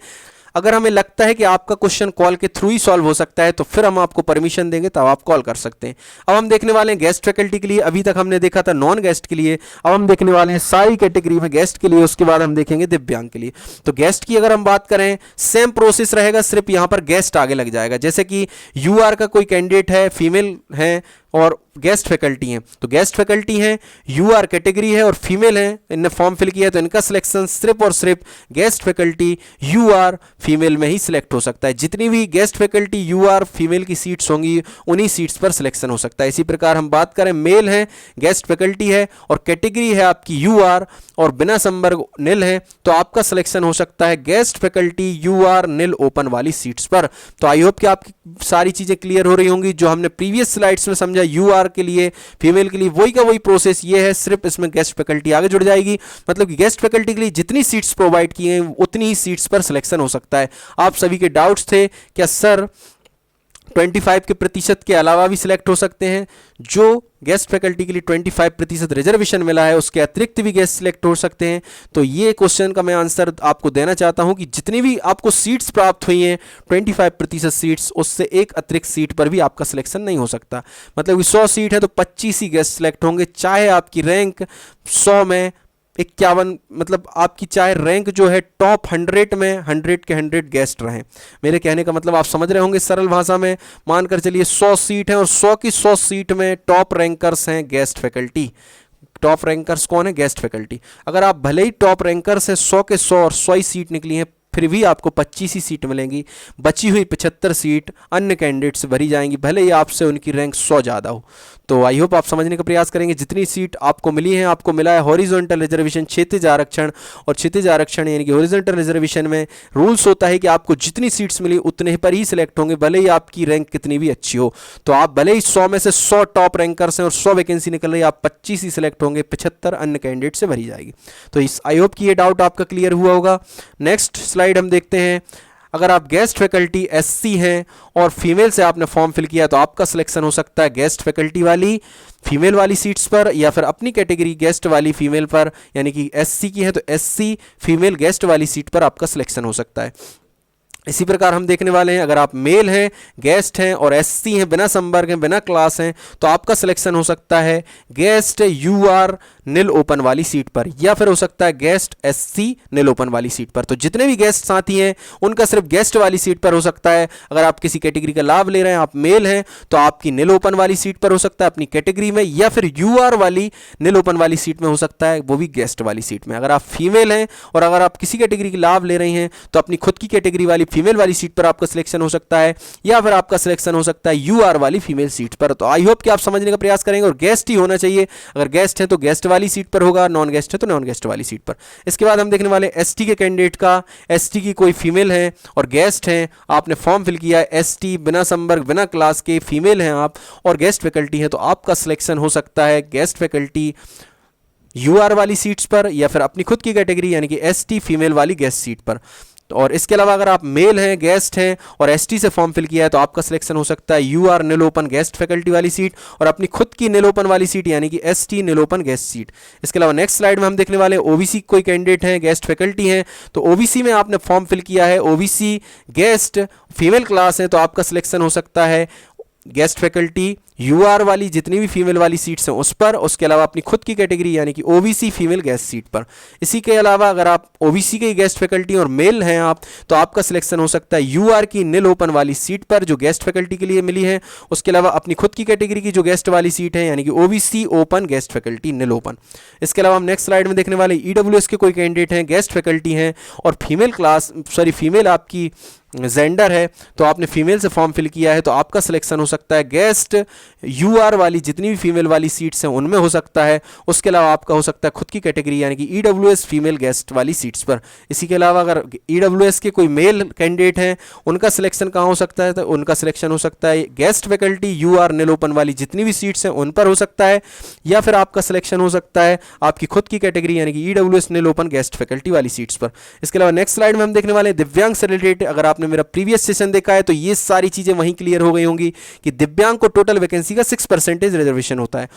अगर हमें लगता है कि आपका क्वेश्चन कॉल के थ्रू ही सॉल्व हो सकता है तो फिर हम आपको परमिशन देंगे, तब आप कॉल कर सकते हैं। अब हम देखने वाले हैं गेस्ट फैकल्टी के लिए। अभी तक हमने देखा था नॉन गेस्ट के लिए, अब हम देखने वाले हैं सारी कैटेगरी में गेस्ट के लिए, उसके बाद हम देखेंगे दिव्यांग के लिए। तो गेस्ट की अगर हम बात करें, सेम प्रोसेस रहेगा, सिर्फ यहां पर गेस्ट आगे लग जाएगा। जैसे कि UR का कोई कैंडिडेट है, फीमेल है और गेस्ट फैकल्टी हैं, तो गेस्ट फैकल्टी हैं, UR कैटेगरी है और फीमेल है, इनने फॉर्म फिल किया है, तो इनका सिलेक्शन सिर्फ और सिर्फ गेस्ट फैकल्टी UR फीमेल में ही सिलेक्ट हो सकता है। जितनी भी गेस्ट फैकल्टी UR फीमेल की सीट्स होंगी, उन्हीं सीट्स पर सिलेक्शन हो सकता है। इसी प्रकार हम बात करें, मेल है, गेस्ट फैकल्टी है और कैटेगरी है आपकी UR और बिना संवर्ग निल है, तो आपका सिलेक्शन हो सकता है गेस्ट फैकल्टी UR निल ओपन वाली सीट्स पर। तो आई होप कि आपकी सारी चीजें क्लियर हो रही होंगी। जो हमने प्रीवियस स्लाइड्स में समझा UR के लिए, फीमेल के लिए, वही का वही प्रोसेस ये है, सिर्फ इसमें गेस्ट फैकल्टी आगे जुड़ जाएगी। मतलब कि गेस्ट फैकल्टी के लिए जितनी सीट्स प्रोवाइड की हैं, उतनी ही सीट्स पर सिलेक्शन हो सकता है। आप सभी के डाउट्स थे, क्या सर 25 के प्रतिशत के अलावा भी सिलेक्ट हो सकते हैं? जो गेस्ट फैकल्टी के लिए 25% रिजर्वेशन मिला है, उसके अतिरिक्त भी गेस्ट सिलेक्ट हो सकते हैं। तो ये क्वेश्चन का मैं आंसर आपको देना चाहता हूं कि जितनी भी आपको सीट्स प्राप्त हुई हैं, 25% सीट्स, उससे एक अतिरिक्त सीट पर भी आपका सिलेक्शन नहीं हो सकता। मतलब कि 100 सीट है तो 25 ही गेस्ट सिलेक्ट होंगे, चाहे आपकी रैंक 100 में 51, मतलब आपकी चाहे रैंक जो है टॉप 100 में 100 के 100 गेस्ट रहें। मेरे कहने का मतलब आप समझ रहे होंगे सरल भाषा में। मानकर चलिए 100 सीट है और 100 की 100 सीट में टॉप रैंकर्स हैं गेस्ट फैकल्टी। टॉप रैंकर्स कौन है? Guest faculty. अगर आप भले ही टॉप रैंकर्स हैं, 100 के 100 और 100 ही सीट निकली हैं, फिर भी आपको 25 ही सीट मिलेंगी। बची हुई 75 सीट अन्य कैंडिडेट से भरी जाएंगी, भले ही आपसे उनकी रैंक 100 ज़्यादा हो। तो आई होप आप समझने का प्रयास करेंगे। जितनी सीट आपको मिली है, आपको मिला है हॉरिजॉन्टल रिजर्वेशन, क्षैतिज आरक्षण, और क्षैतिज आरक्षण यानी कि हॉरिजॉन्टल रिजर्वेशन में रूल्स होता है कि आपको जितनी सीट्स मिली उतने पर ही सिलेक्ट होंगे, भले ही आपकी रैंक कितनी भी अच्छी हो। तो आप भले ही 100 में से 100 टॉप रैंकर्स हैं और 100 वैकेंसी निकल रही है, आप 25 ही सिलेक्ट होंगे, 75 अन्य कैंडिडेट से भरी जाएगी। तो इस आई होप कि ये डाउट आपका क्लियर हुआ होगा। नेक्स्ट स्लाइड हम देखते हैं। अगर आप गेस्ट फैकल्टी SC हैं और फीमेल से आपने फॉर्म फिल किया तो आपका सिलेक्शन हो सकता है गेस्ट फैकल्टी वाली फीमेल वाली सीट्स पर, या फिर अपनी कैटेगरी गेस्ट वाली फीमेल पर, यानी कि SC की है तो SC फीमेल गेस्ट वाली सीट पर आपका सिलेक्शन हो सकता है। इसी प्रकार हम देखने वाले हैं, अगर आप मेल हैं, गेस्ट हैं और SC हैं, बिना संवर्ग हैं, बिना क्लास हैं, तो आपका सिलेक्शन हो सकता है गेस्ट UR निल ओपन वाली सीट पर, या फिर हो सकता है गेस्ट SC निल ओपन वाली सीट पर। तो जितने भी गेस्ट साथी हैं उनका सिर्फ गेस्ट वाली सीट पर हो सकता है। अगर आप किसी कैटेगरी का लाभ ले रहे हैं, आप मेल हैं, तो आपकी निल ओपन वाली सीट पर हो सकता है अपनी कैटेगरी में, या फिर UR वाली निल ओपन वाली सीट में हो सकता है, वो भी गेस्ट वाली सीट में। अगर आप फीमेल हैं और अगर आप किसी कैटेगरी का लाभ ले रही हैं तो अपनी खुद की कैटेगरी वाली फीमेल वाली सीट पर आपका सिलेक्शन हो सकता है, या फिर आपका सिलेक्शन हो सकता है UR वाली फीमेल सीट पर। तो आई होप कि आप समझने का प्रयास करेंगे, और गेस्ट ही होना चाहिए। अगर गेस्ट है तो गेस्ट वाली सीट पर होगा, नॉन गेस्ट है तो नॉन गेस्ट वाली सीट पर। इसके बाद हम देखने वाले ST के कैंडिडेट का। ST की कोई फीमेल है और गेस्ट हैं, आपने फॉर्म फिल किया है, ST बिना संवर्ग बिना क्लास के, फीमेल हैं आप और गेस्ट फैकल्टी है, तो आपका सिलेक्शन हो सकता है गेस्ट फैकल्टी UR वाली सीट्स पर, या फिर अपनी खुद की कैटेगरी यानी कि ST फीमेल वाली गेस्ट सीट पर। और इसके अलावा अगर आप मेल हैं, गेस्ट हैं और ST से फॉर्म फिल किया है तो आपका सिलेक्शन हो सकता है UR निल ओपन गेस्ट फैकल्टी वाली सीट और अपनी खुद की निल ओपन वाली सीट यानी कि ST निल ओपन गेस्ट सीट। इसके अलावा नेक्स्ट स्लाइड में हम देखने वाले OBC कोई कैंडिडेट हैं, गेस्ट फैकल्टी हैं, तो OBC में आपने फॉर्म फिल किया है, OBC गेस्ट फीमेल क्लास है, तो आपका सिलेक्शन हो सकता है गेस्ट फैकल्टी UR वाली जितनी भी फीमेल वाली सीट्स हैं उस पर, उसके अलावा अपनी खुद की कैटेगरी यानी कि OBC फीमेल गेस्ट सीट पर। इसी के अलावा अगर आप OBC के गेस्ट फैकल्टी और मेल हैं आप, तो आपका सिलेक्शन हो सकता है UR की निल ओपन वाली सीट पर जो गेस्ट फैकल्टी के लिए मिली है। उसके अलावा अपनी खुद की कैटेगरी की जो गेस्ट वाली सीट है यानी कि OBC ओपन गेस्ट फैकल्टी निल ओपन। इसके अलावा हम नेक्स्ट स्लाइड में देखने वाले EWS के कोई कैंडिडेट हैं, गेस्ट फैकल्टी हैं और फीमेल क्लास फीमेल आपकी जेंडर है, तो आपने फीमेल से फॉर्म फिल किया है तो आपका सिलेक्शन हो सकता है गेस्ट UR वाली जितनी भी फीमेल वाली सीट्स हैं उनमें हो सकता है। उसके अलावा आपका हो सकता है खुद की कैटेगरी यानी कि EWS फीमेल गेस्ट वाली सीट्स पर। इसी के अलावा अगर EWS के कोई मेल कैंडिडेट हैं उनका सिलेक्शन कहाँ हो सकता है, तो उनका सिलेक्शन हो सकता है गेस्ट फैकल्टी UR नील ओपन वाली जितनी भी सीट्स हैं उन पर हो सकता है, या फिर आपका सिलेक्शन हो सकता है आपकी खुद की कैटेगरी यानी कि EWS नील ओपन गेस्ट फैकल्टी वाली सीट्स पर। इसके अलावा नेक्स्ट स्लाइड में हम देखने वाले हैं दिव्यांग से रिलेटेड। अगर आपने मेरा प्रीवियस सेशन देखा है तो ये सारी चीजें वहीं क्लियर हो गई होंगी कि दिव्यांग को टोटल वैकेंसी का 6% रिजर्वेशन होता है।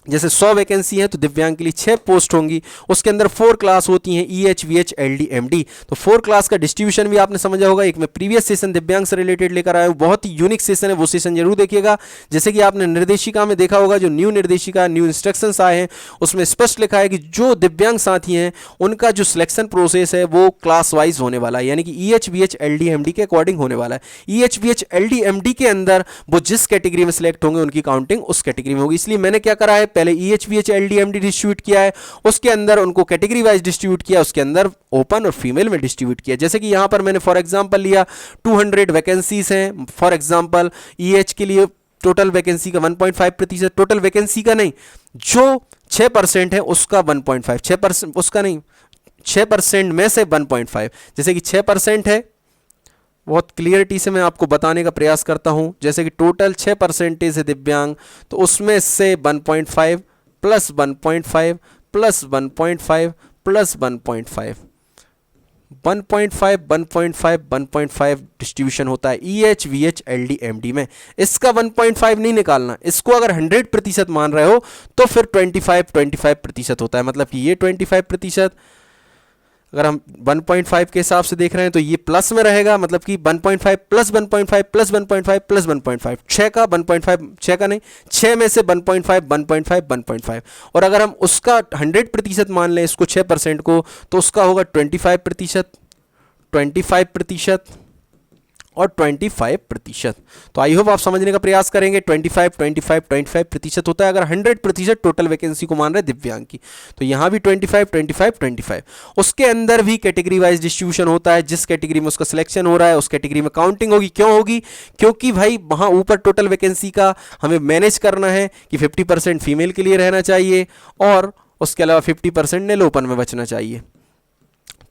जैसे 100 वैकेंसी है तो दिव्यांग के लिए 6 पोस्ट होंगी, उसके अंदर 4 क्लास होती हैं EH VH LD MD। तो 4 क्लास का डिस्ट्रीब्यूशन भी आपने समझा होगा। एक मैं प्रीवियस सेशन दिव्यांग से रिलेटेड लेकर आया हूँ, बहुत ही यूनिक सेशन है, वो सेशन जरूर देखिएगा। जैसे कि आपने निर्देशिका में देखा होगा, जो न्यू निर्देशिका न्यू इंस्ट्रक्शंस आए हैं उसमें स्पष्ट लिखा है कि जो दिव्यांग साथी हैं उनका जो सिलेक्शन प्रोसेस है वो क्लास वाइज होने वाला है, यानी कि EH VH LD MD के अकॉर्डिंग होने वाला है। EH VH LD MD के अंदर वो जिस कैटेगरी में सिलेक्ट होंगे उनकी काउंटिंग उस कैटेगरी में होगी। इसलिए मैंने क्या करा है, पहले EH VH LD MD distribute किया है, उसके अंदर उनको कैटेगरी वाइज डिस्ट्रीब्यूट किया, उसके अंदर ओपन और फीमेल में डिस्ट्रीब्यूट किया। जैसे कि यहां पर मैंने फॉर एग्जांपल लिया 200 वैकेंसीज हैं फॉर एग्जांपल EH के लिए, टोटल वैकेंसी का 1.5%, टोटल वैकेंसी का नहीं, जो 6% है उसका 1.5, 6% उसका नहीं, 6% में से 1.5। जैसे कि 6% है, बहुत क्लियरिटी से मैं आपको बताने का प्रयास करता हूं। जैसे कि टोटल 6% है दिव्यांग, तो उसमें से 1.5 प्लस 1.5 प्लस 1.5 प्लस 1.5 1.5 1.5 1.5 डिस्ट्रीब्यूशन होता है EH VH LD MD में। इसका 1.5 नहीं निकालना, इसको अगर 100% मान रहे हो तो फिर 25% होता है। मतलब कि ये 25%, अगर हम 1.5 के हिसाब से देख रहे हैं तो ये प्लस में रहेगा, मतलब कि 1.5 प्लस 1.5 प्लस 1.5 प्लस 1.5, 6 का 1.5, 6 का नहीं, 6 में से 1.5 1.5 1.5। और अगर हम उसका 100% मान लें इसको 6% को, तो उसका होगा 25%, 25% और 25%। तो आई होप आप समझने का प्रयास करेंगे। 25% होता है अगर 100% टोटल वैकेंसी को मान रहे दिव्यांग की, तो यहां भी 25। उसके अंदर भी कैटेगरी वाइज डिस्ट्रीब्यूशन होता है, जिस कैटेगरी में उसका सिलेक्शन हो रहा है उस कैटेगरी में काउंटिंग होगी। क्यों होगी? क्योंकि भाई वहां ऊपर टोटल वैकेंसी का हमें मैनेज करना है कि 50% फीमेल के लिए रहना चाहिए और उसके अलावा 50% नील ओपन में बचना चाहिए।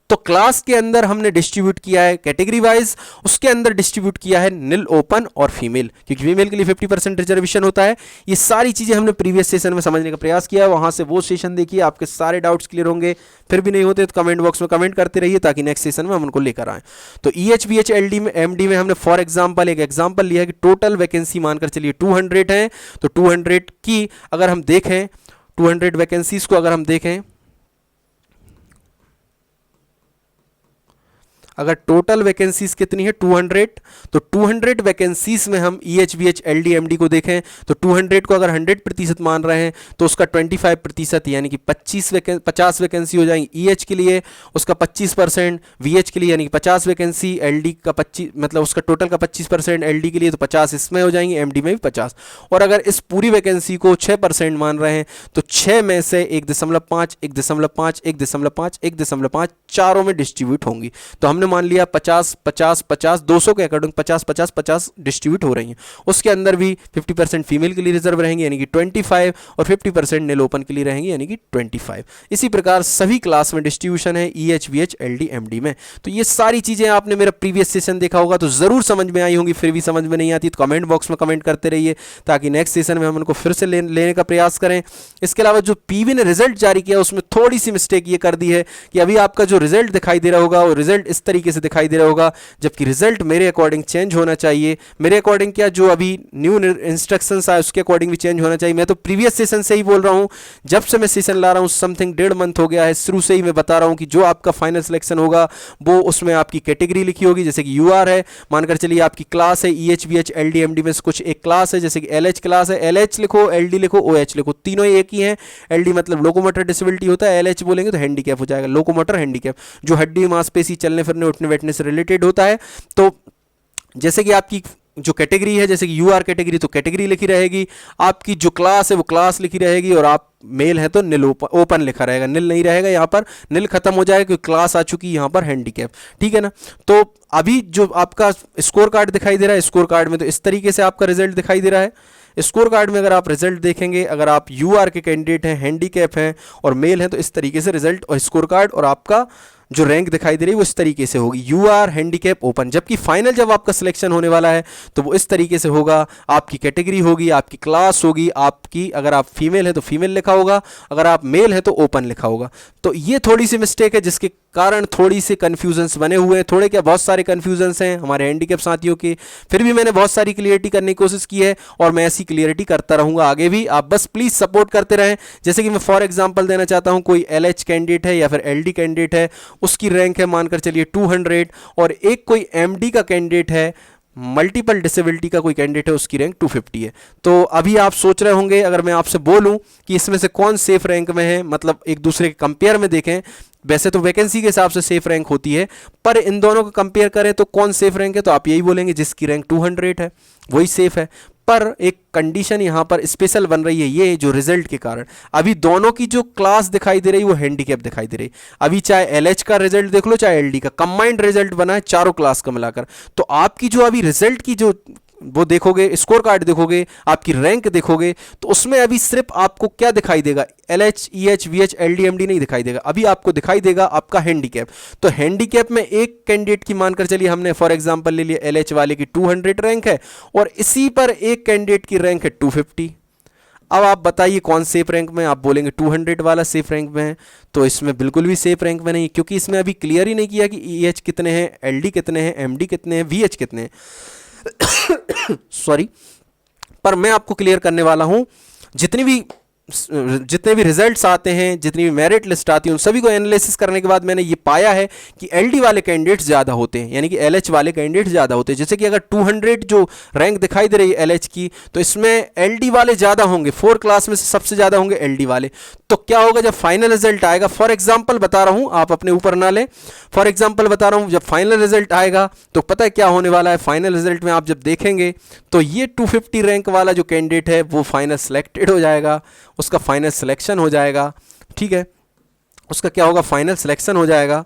तो क्लास के अंदर हमने डिस्ट्रीब्यूट किया है कैटेगरी वाइज, उसके अंदर डिस्ट्रीब्यूट किया है नील ओपन और फीमेल, क्योंकि फीमेल के लिए 50% रिजर्वेशन होता है। ये सारी चीजें हमने प्रीवियस सेशन में समझने का प्रयास किया है, वहां से वो सेशन देखिए, आपके सारे डाउट्स क्लियर होंगे। फिर भी नहीं होते तो कमेंट बॉक्स में कमेंट करते रहिए ताकि नेक्स्ट सेशन में हम उनको लेकर आए। तो EH VH LD में MD में हमने फॉर एग्जाम्पल एक एग्जाम्पल लिया है कि टोटल वैकेंसी मानकर चलिए 200 है, तो 200 की अगर हम देखें, 200 वैकेंसीज को अगर हम देखें, अगर टोटल वैकेंसीज कितनी है 200, तो 200 वैकेंसीज में हम EH VH LD MD को देखें तो 200 को अगर 100% मान रहे हैं तो उसका 25% यानी कि 50 वैकेंसी हो जाएंगी EH के लिए, उसका 25% VH के लिए यानी कि 50 वैकेंसी, LD का 25 मतलब उसका टोटल का 25%, LD के लिए तो 50 इसमें हो जाएंगी, MD में भी 50। और अगर इस पूरी वैकेंसी को 6% मान रहे हैं तो 6 में से 1.5 1.5 1.5 1.5 चारों में डिस्ट्रीब्यूट होंगी। तो हमने मान लिया 50 50 50 200 के अकॉर्डिंग 50 50 50 डिस्ट्रीब्यूट हो रही हैं। उसके अंदर भी 50% फीमेल के लिए रिजर्व रहेंगे यानी कि 25 और 50% नील ओपन के लिए रहेंगे यानी कि 25। इसी प्रकार सभी क्लास में डिस्ट्रीब्यूशन है EH VH LD MD में। तो ये सारी चीजें आपने मेरा प्रीवियस सेशन देखा होगा तो जरूर समझ में आई होंगी। फिर भी समझ में नहीं आती तो कमेंट बॉक्स में कमेंट करते रहिए ताकि नेक्स्ट सेशन में हम उनको फिर से लेने का प्रयास करें। इसके अलावा जो PV ने रिजल्ट जारी किया उसमें थोड़ी सी मिस्टेक ये कर दी है कि अभी आपका जो रिजल्ट दिखाई दे रहा होगा वो रिजल्ट इस तरीके से दिखाई दे रहा होगा, जबकि रिजल्ट मेरे अकॉर्डिंग चेंज होना चाहिए। मेरे अकॉर्डिंग क्या, जो अभी न्यू इंस्ट्रक्शंस आए उसके अकॉर्डिंग भी चेंज होना चाहिए। मैं तो प्रीवियस सेशन से ही बोल रहा हूं, जब से मैं सेशन ला रहा हूं समथिंग 1.5 मंथ हो गया है, शुरू से ही मैं बता रहा हूं कि जो आपका फाइनल सिलेक्शन होगा वो उसमें आपकी कैटेगरी लिखी होगी। जैसे कि UR है, मानकर चलिए आपकी क्लास है EH VH LD MD में से कुछ एक क्लास है, जैसे कि LH क्लास है, LH लिखो, LD लिखो, OH लिखो, तीनों एक ही हैं। LD मतलब लोकोमोटर डिसेबिलिटी होता है, LH बोलेंगे तो हैंडीकैप हो जाएगा, लोकोमोटर हैंडीकैप जो हड्डी मांसपेशी चलने फिरने उठने बैठने से रिलेटेड होता है। तो जैसे कि आपकी जो कैटेगरी है, जैसे कि UR कैटेगरी तो कैटेगरी लिखी रहेगी, आपकी जो क्लास है वो क्लास लिखी रहेगी, और आप मेल है तो निल ओपन लिखा रहेगा, निल नहीं रहेगा यहाँ पर, निल खत्म हो जाएगा क्योंकि क्लास आ चुकी है यहाँ पर हैंडीकैप। ठीक है ना। तो अभी जो आपका स्कोर कार्ड दिखाई दे रहा है, स्कोर कार्ड में तो इस तरीके से आपका रिजल्ट दिखाई दे रहा है। स्कोर कार्ड में अगर आप रिजल्ट देखेंगे, अगर आप यूआर के कैंडिडेट हैं, हैंडीकैप हैं और मेल हैं, तो इस तरीके से रिजल्ट और स्कोर कार्ड और आपका जो रैंक दिखाई दे रही है वो इस तरीके से होगी, यूआर, हैंडीकैप, ओपन। जबकि फाइनल जब आपका सिलेक्शन होने वाला है तो वो इस तरीके से होगा, आपकी कैटेगरी होगी, आपकी क्लास होगी, आपकी अगर आप फीमेल है तो फीमेल लिखा होगा, अगर आप मेल है तो ओपन लिखा होगा। तो ये थोड़ी सी मिस्टेक है जिसके कारण थोड़ी सी कन्फ्यूजन्स बने हुए हैं, थोड़े क्या बहुत सारे कन्फ्यूजन्स हैं हमारे हैंडीकैप साथियों के। फिर भी मैंने बहुत सारी क्लियरिटी करने की कोशिश की है और मैं ऐसी क्लियरिटी करता रहूँगा आगे भी। आप बस प्लीज़ सपोर्ट करते रहें। जैसे कि मैं फॉर एग्जांपल देना चाहता हूँ, कोई एलएच कैंडिडेट है या फिर एलडी कैंडिडेट है, उसकी रैंक है मानकर चलिए 200 और एक कोई एमडी का कैंडिडेट है, मल्टीपल डिसेबिलिटी का कोई कैंडिडेट है, उसकी रैंक 250 है। तो अभी आप सोच रहे होंगे अगर मैं आपसे बोलूं कि इसमें से कौन सेफ रैंक में है, मतलब एक दूसरे के कंपेयर में देखें, वैसे तो वैकेंसी के हिसाब से सेफ रैंक होती है, पर इन दोनों को कंपेयर करें तो कौन सेफ रैंक है, तो आप यही बोलेंगे जिसकी रैंक 200 है वही सेफ है। पर एक कंडीशन यहाँ पर स्पेशल बन रही है, ये जो रिजल्ट के कारण अभी दोनों की जो क्लास दिखाई दे रही है वो हैंडीकैप दिखाई दे रही है। अभी चाहे एलएच का रिजल्ट देख लो चाहे एलडी का, कंबाइंड रिजल्ट बना है चारों क्लास का मिलाकर। तो आपकी जो अभी रिजल्ट की जो वो देखोगे, स्कोर कार्ड देखोगे, आपकी रैंक देखोगे, तो उसमें अभी सिर्फ आपको क्या दिखाई देगा, LH, EH, VH, LD, MD नहीं दिखाई देगा, अभी आपको दिखाई देगा आपका हैंडीकैप। तो हैंडीकैप में एक कैंडिडेट की मानकर चलिए हमने फॉर एग्जांपल ले लिया, एलएच वाले की 200 रैंक है और इसी पर एक कैंडिडेट की रैंक है 250। अब आप बताइए कौन सेफ रैंक में, आप बोलेंगे 200 वाला सेफ रैंक में है, तो इसमें बिल्कुल भी सेफ रैंक में नहीं, क्योंकि इसमें अभी क्लियर ही नहीं किया कि ईएच कितने हैं, एलडी कितने हैं, एमडी कितने हैं, वीएच कितने हैं। सॉरी, पर मैं आपको क्लियर करने वाला हूं, जितने भी रिजल्ट्स आते हैं, जितनी भी मेरिट लिस्ट आती है, उन सभी को एनालिसिस करने के बाद मैंने ये पाया है कि एलडी वाले कैंडिडेट्स ज़्यादा होते हैं, यानी कि एलएच वाले कैंडिडेट्स ज़्यादा होते हैं। जैसे कि अगर 200 जो रैंक दिखाई दे रही है एलएच की, तो इसमें एलडी वाले ज़्यादा होंगे, 4 क्लास में से सबसे ज़्यादा होंगे एलडी वाले। तो क्या होगा जब फाइनल रिजल्ट आएगा, फॉर एग्जाम्पल बता रहा हूँ, आप अपने ऊपर ना लें, फॉर एग्जाम्पल बता रहा हूँ, जब फाइनल रिजल्ट आएगा तो पता है क्या होने वाला है। फाइनल रिजल्ट में आप जब देखेंगे तो ये 250 रैंक वाला जो कैंडिडेट है वो फाइनल सेलेक्टेड हो जाएगा, उसका फाइनल सिलेक्शन हो जाएगा। ठीक है, उसका क्या होगा, फाइनल सिलेक्शन हो जाएगा,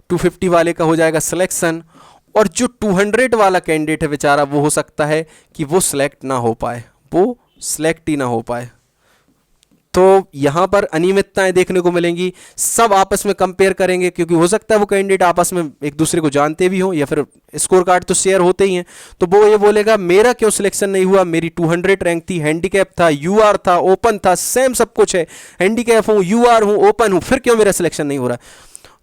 250 वाले का हो जाएगा सिलेक्शन, और जो 200 वाला कैंडिडेट है बेचारा, वो हो सकता है कि वो सिलेक्ट ना हो पाए, वो सिलेक्ट ही ना हो पाए। तो यहाँ पर अनियमितताएं देखने को मिलेंगी, सब आपस में कंपेयर करेंगे, क्योंकि हो सकता है वो कैंडिडेट आपस में एक दूसरे को जानते भी हों, या फिर स्कोर कार्ड तो शेयर होते ही हैं, तो वो ये बोलेगा मेरा क्यों सिलेक्शन नहीं हुआ, मेरी 200 रैंक थी, हैंडीकैप था, यूआर था, ओपन था, सेम सब कुछ है, हैंडीकैप हूँ, यूआर हूँ, ओपन हूँ, फिर क्यों मेरा सिलेक्शन नहीं हो रहा।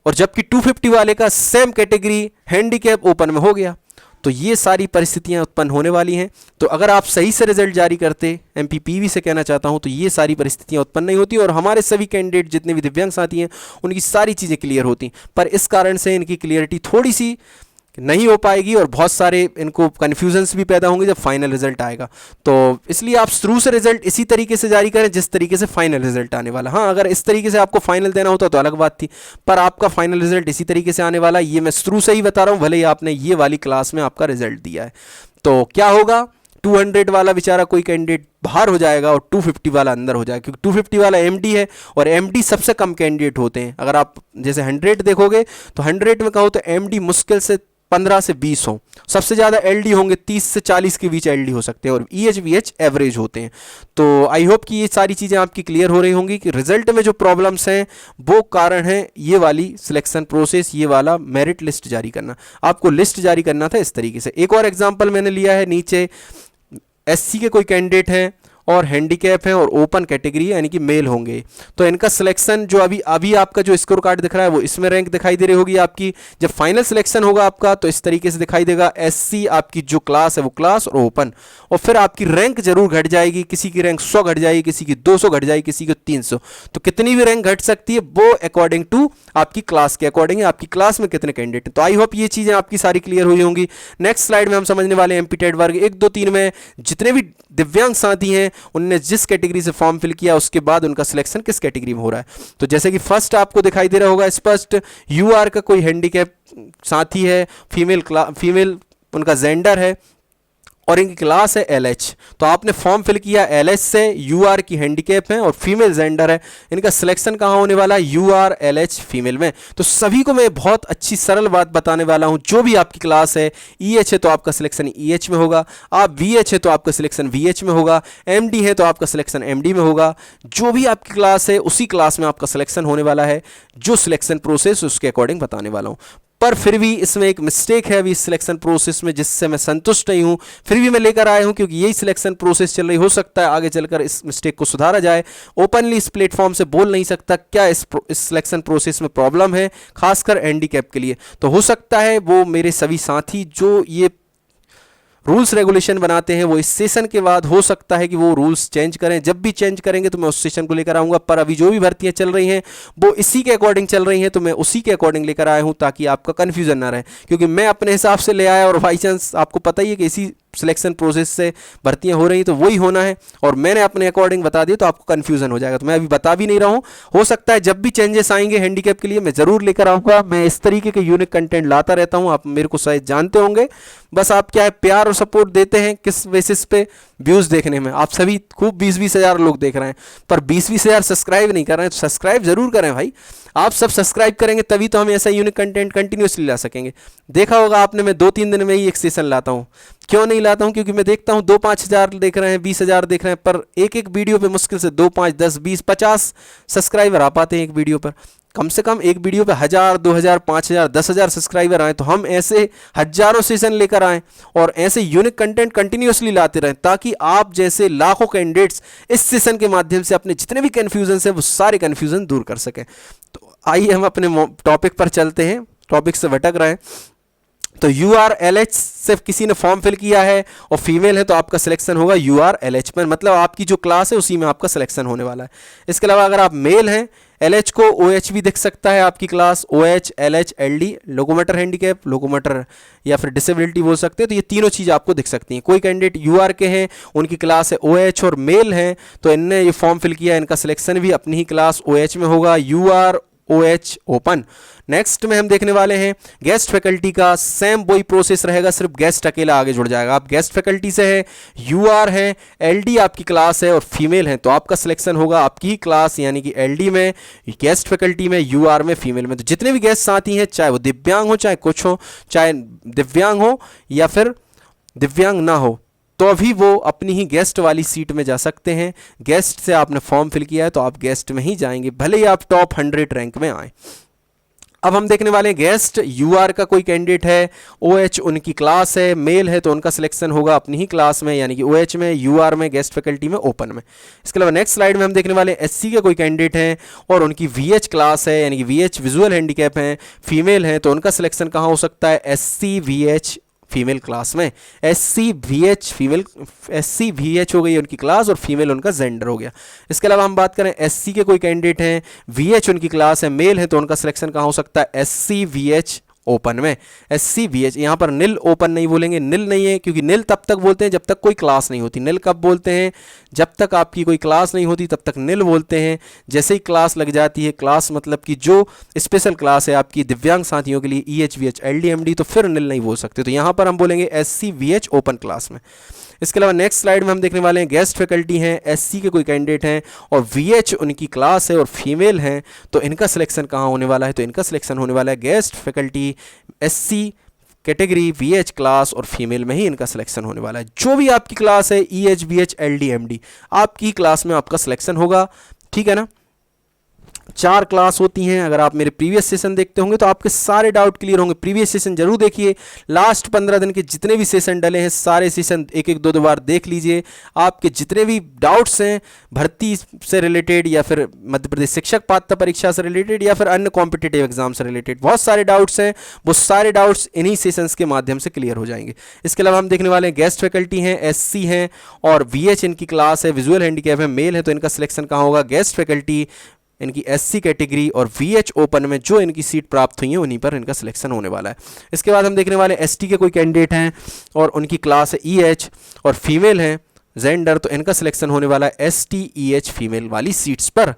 और जबकि 250 वाले का सेम कैटेगरी हैंडीकैप ओपन में हो गया। तो ये सारी परिस्थितियां उत्पन्न होने वाली हैं। तो अगर आप सही से रिजल्ट जारी करते, एमपीपीवी से कहना चाहता हूं, तो ये सारी परिस्थितियां उत्पन्न नहीं होती और हमारे सभी कैंडिडेट जितने भी दिव्यांग साथी हैं उनकी सारी चीज़ें क्लियर होती। पर इस कारण से इनकी क्लियरिटी थोड़ी सी नहीं हो पाएगी और बहुत सारे इनको कन्फ्यूजन्स भी पैदा होंगे जब फाइनल रिजल्ट आएगा। तो इसलिए आप शुरू से रिजल्ट इसी तरीके से जारी करें जिस तरीके से फाइनल रिजल्ट आने वाला। हाँ, अगर इस तरीके से आपको फाइनल देना होता तो अलग बात थी, पर आपका फाइनल रिजल्ट इसी तरीके से आने वाला, ये मैं शुरू से ही बता रहा हूँ, भले ही आपने ये वाली क्लास में आपका रिजल्ट दिया है। तो क्या होगा, 200 वाला बेचारा कोई कैंडिडेट बाहर हो जाएगा और 250 वाला अंदर हो जाएगा, क्योंकि 250 वाला एमडी है और एमडी सबसे कम कैंडिडेट होते हैं। अगर आप जैसे 100 देखोगे तो 100 में कहो तो एमडी मुश्किल से 15 से 20 हों, सबसे ज़्यादा एलडी होंगे 30 से 40 के बीच एलडी हो सकते हैं, और ईएच वीएच एवरेज होते हैं। तो आई होप कि ये सारी चीज़ें आपकी क्लियर हो रही होंगी कि रिजल्ट में जो प्रॉब्लम्स हैं वो कारण है ये वाली सिलेक्शन प्रोसेस, ये वाला मेरिट लिस्ट जारी करना। आपको लिस्ट जारी करना था इस तरीके से। एक और एग्जाम्पल मैंने लिया है, नीचे एससी के कोई कैंडिडेट हैं और हैंडीकैप है और ओपन कैटेगरी यानी कि मेल होंगे, तो इनका सिलेक्शन जो अभी आपका जो स्कोर कार्ड दिख रहा है वो इसमें रैंक दिखाई दे रही होगी आपकी। जब फाइनल सिलेक्शन होगा आपका तो इस तरीके से दिखाई देगा, एससी आपकी जो क्लास है वो क्लास और ओपन, और फिर आपकी रैंक जरूर घट जाएगी, किसी की रैंक 100 घट जाएगी, किसी की 200 घट जाएगी, किसी की 300। तो कितनी भी रैंक घट सकती है वो अकॉर्डिंग टू आपकी क्लास के अकॉर्डिंग है, आपकी क्लास में कितने कैंडिडेट हैं। तो आई होप ये चीज़ें आपकी सारी क्लियर हुई होंगी। नेक्स्ट स्लाइड में हम समझने वाले एमपी टेट वर्ग 1, 2, 3 में जितने भी दिव्यांग साथी हैं उनने जिस कैटेगरी से फॉर्म फिल किया उसके बाद उनका सिलेक्शन किस कैटेगरी में हो रहा है। तो जैसे कि फर्स्ट आपको दिखाई दे रहा होगा स्पष्ट, यूआर का कोई हैंडीकैप साथी है, फीमेल उनका जेंडर है, और इनकी क्लास है LH। तो आपने फॉर्म फिल किया LH से, UR की हैंडीकैप है और फीमेल जेंडर है, इनका सिलेक्शन कहाँ होने वाला है, UR LH फीमेल में। तो सभी को मैं बहुत अच्छी सरल बात बताने वाला हूँ। जो भी आपकी क्लास है, EH है तो आपका सिलेक्शन EH में होगा, आप VH है तो आपका सिलेक्शन VH में होगा, MD है तो आपका सिलेक्शन MD में होगा। जो भी आपकी क्लास है उसी क्लास में आपका सिलेक्शन होने वाला है। जो सिलेक्शन प्रोसेस उसके अकॉर्डिंग बताने वाला हूँ। पर फिर भी इसमें एक मिस्टेक है अभी इस सिलेक्शन प्रोसेस में, जिससे मैं संतुष्ट नहीं हूं, फिर भी मैं लेकर आया हूं क्योंकि यही सिलेक्शन प्रोसेस चल रही। हो सकता है आगे चलकर इस मिस्टेक को सुधारा जाए। ओपनली इस प्लेटफॉर्म से बोल नहीं सकता क्या इस सिलेक्शन प्रोसेस में प्रॉब्लम है, खासकर हैंडीकैप के लिए। तो हो सकता है वो मेरे सभी साथी जो ये रूल्स रेगुलेशन बनाते हैं वो इस सेशन के बाद हो सकता है कि वो रूल्स चेंज करें। जब भी चेंज करेंगे तो मैं उस सेशन को लेकर आऊँगा। पर अभी जो भी भर्तियाँ चल रही हैं वो इसी के अकॉर्डिंग चल रही हैं, तो मैं उसी के अकॉर्डिंग लेकर आया हूँ ताकि आपका कन्फ्यूजन ना रहे। क्योंकि मैं अपने हिसाब से ले आया और बाई चांस आपको पता ही है कि इसी सिलेक्शन प्रोसेस से भर्तियां हो रही तो वही होना है, और मैंने अपने अकॉर्डिंग बता दिया तो आपको कन्फ्यूजन हो जाएगा। तो मैं अभी बता भी नहीं रहा हूँ। हो सकता है जब भी चेंजेस आएंगे हैंडीकैप के लिए मैं ज़रूर लेकर आऊँगा। मैं इस तरीके के यूनिक कंटेंट लाता रहता हूँ, आप मेरे को शायद जानते होंगे। बस आप क्या है प्यार और सपोर्ट देते हैं किस बेसिस पे, व्यूज़ देखने में। आप सभी खूब 20-20 हज़ार लोग देख रहे हैं पर 20-20 हज़ार सब्सक्राइब नहीं कर रहे हैं। तो सब्सक्राइब जरूर करें भाई, आप सब सब्सक्राइब करेंगे तभी तो हम ऐसा यूनिक कंटेंट कंटिन्यूसली ला सकेंगे। देखा होगा आपने मैं 2-3 दिन में ही एक सेशन लाता हूँ। क्यों नहीं लाता हूँ, क्योंकि मैं देखता हूँ 2-5 हज़ार देख रहे हैं, 20 हज़ार देख रहे हैं, पर एक एक वीडियो पे मुश्किल से 2, 5, 10, 20, 50 सब्सक्राइबर आ पाते हैं एक वीडियो पर। कम से कम एक वीडियो पे 1000, 2000, 5000, 10,000 सब्सक्राइबर आए तो हम ऐसे हजारों सेशन लेकर आएँ और ऐसे यूनिक कंटेंट कंटिन्यूसली लाते रहें, ताकि आप जैसे लाखों कैंडिडेट्स इस सेशन के माध्यम से अपने जितने भी कन्फ्यूजन है वो सारे कन्फ्यूजन दूर कर सकें। तो आइए हम अपने टॉपिक पर चलते हैं, टॉपिक से भटक रहे हैं। तो URLH से किसी ने फॉर्म फिल किया है और फीमेल है तो आपका सिलेक्शन होगा URLH पर, मतलब आपकी जो क्लास है उसी में आपका सिलेक्शन होने वाला है। इसके अलावा अगर आप मेल हैं, LH को OH भी दिख सकता है आपकी class, OH, LH, LD, locomotor handicap, locomotor या फिर डिसेबिलिटी बोल सकते हैं। तो ये तीनों चीज़ आपको दिख सकती हैं। कोई कैंडिडेट UR के हैं, उनकी क्लास है OH और मेल हैं तो इनने ये फॉर्म फिल किया, इनका सिलेक्शन भी अपनी ही क्लास OH में होगा, UROH ओपन। नेक्स्ट में हम देखने वाले हैं गेस्ट फैकल्टी का। सेम वही प्रोसेस रहेगा, सिर्फ गेस्ट अकेला आगे जुड़ जाएगा। आप गेस्ट फैकल्टी से है, UR है, LD आपकी क्लास है और फीमेल है तो आपका सिलेक्शन होगा आपकी ही क्लास यानी कि LD में, गेस्ट फैकल्टी में, UR में, फीमेल में। तो जितने भी गेस्ट साथी हैं, चाहे वो दिव्यांग हो, चाहे कुछ हो, चाहे दिव्यांग हो या फिर दिव्यांग ना हो, तो अभी वो अपनी ही गेस्ट वाली सीट में जा सकते हैं। गेस्ट से आपने फॉर्म फिल किया है तो आप गेस्ट में ही जाएंगे, भले ही आप टॉप 100 रैंक में आए। अब हम देखने वाले हैं गेस्ट। UR का कोई कैंडिडेट है, OH उनकी क्लास है, मेल है तो उनका सिलेक्शन होगा अपनी ही क्लास में यानी कि OH में, UR में, गेस्ट फैकल्टी में, ओपन में। इसके अलावा नेक्स्ट स्लाइड में हम देखने वाले SC के कोई कैंडिडेट हैं और उनकी VH क्लास है यानी कि VH विजुअल हैंडीकैप हैं, फीमेल हैं तो उनका सिलेक्शन कहाँ हो सकता है, SC VH फीमेल क्लास में। SC VH female, SC VH हो गई उनकी क्लास और फीमेल उनका जेंडर हो गया। इसके अलावा हम बात करें SC के कोई कैंडिडेट हैं, VH उनकी क्लास है, मेल है तो उनका सिलेक्शन कहाँ हो सकता है, SC VH ओपन में। SC VH, यहाँ पर नील ओपन नहीं बोलेंगे, नील नहीं है क्योंकि नील तब तक बोलते हैं जब तक कोई क्लास नहीं होती। नील कब बोलते हैं, जब तक आपकी कोई क्लास नहीं होती तब तक नील बोलते हैं। जैसे ही क्लास लग जाती है, क्लास मतलब कि जो स्पेशल क्लास है आपकी दिव्यांग साथियों के लिए, EH VH LD MD, तो फिर नील नहीं बोल सकते। तो यहाँ पर हम बोलेंगे SC VH ओपन क्लास में। इसके अलावा नेक्स्ट स्लाइड में हम देखने वाले हैं गेस्ट फैकल्टी हैं, SC के कोई कैंडिडेट हैं और VH उनकी क्लास है और फीमेल हैं तो इनका सिलेक्शन कहाँ होने वाला है, तो इनका सिलेक्शन होने वाला है guest faculty, SC category, VH class और फीमेल में ही इनका सिलेक्शन होने वाला है। जो भी आपकी क्लास है EH VH LD MD आपकी क्लास में आपका सिलेक्शन होगा, ठीक है ना। 4 क्लास होती हैं। अगर आप मेरे प्रीवियस सेशन देखते होंगे तो आपके सारे डाउट क्लियर होंगे। प्रीवियस सेशन जरूर देखिए, लास्ट 15 दिन के जितने भी सेशन डले हैं सारे सेशन एक एक 2 बार देख लीजिए। आपके जितने भी डाउट्स हैं भर्ती से रिलेटेड या फिर मध्य प्रदेश शिक्षक पात्रता परीक्षा से रिलेटेड या फिर अन्य कॉम्पिटिटिव एग्जाम से रिलेटेड बहुत सारे डाउट्स हैं, वो सारे डाउट्स इन्हीं सेशंस के माध्यम से क्लियर हो जाएंगे। इसके अलावा हम देखने वाले हैं गेस्ट फैकल्टी हैं, SC हैं और VH इनकी क्लास है, विजुअल हैंडीकैप है, मेल है तो इनका सिलेक्शन कहाँ होगा, गेस्ट फैकल्टी, इनकी SC कैटेगरी और VH ओपन में जो इनकी सीट प्राप्त हुई है उन्हीं पर इनका सिलेक्शन होने वाला है। इसके बाद हम देखने वाले ST के कोई कैंडिडेट हैं और उनकी क्लास है EH और फीमेल है जेंडर तो इनका सिलेक्शन होने वाला है ST EH फीमेल वाली सीट्स पर।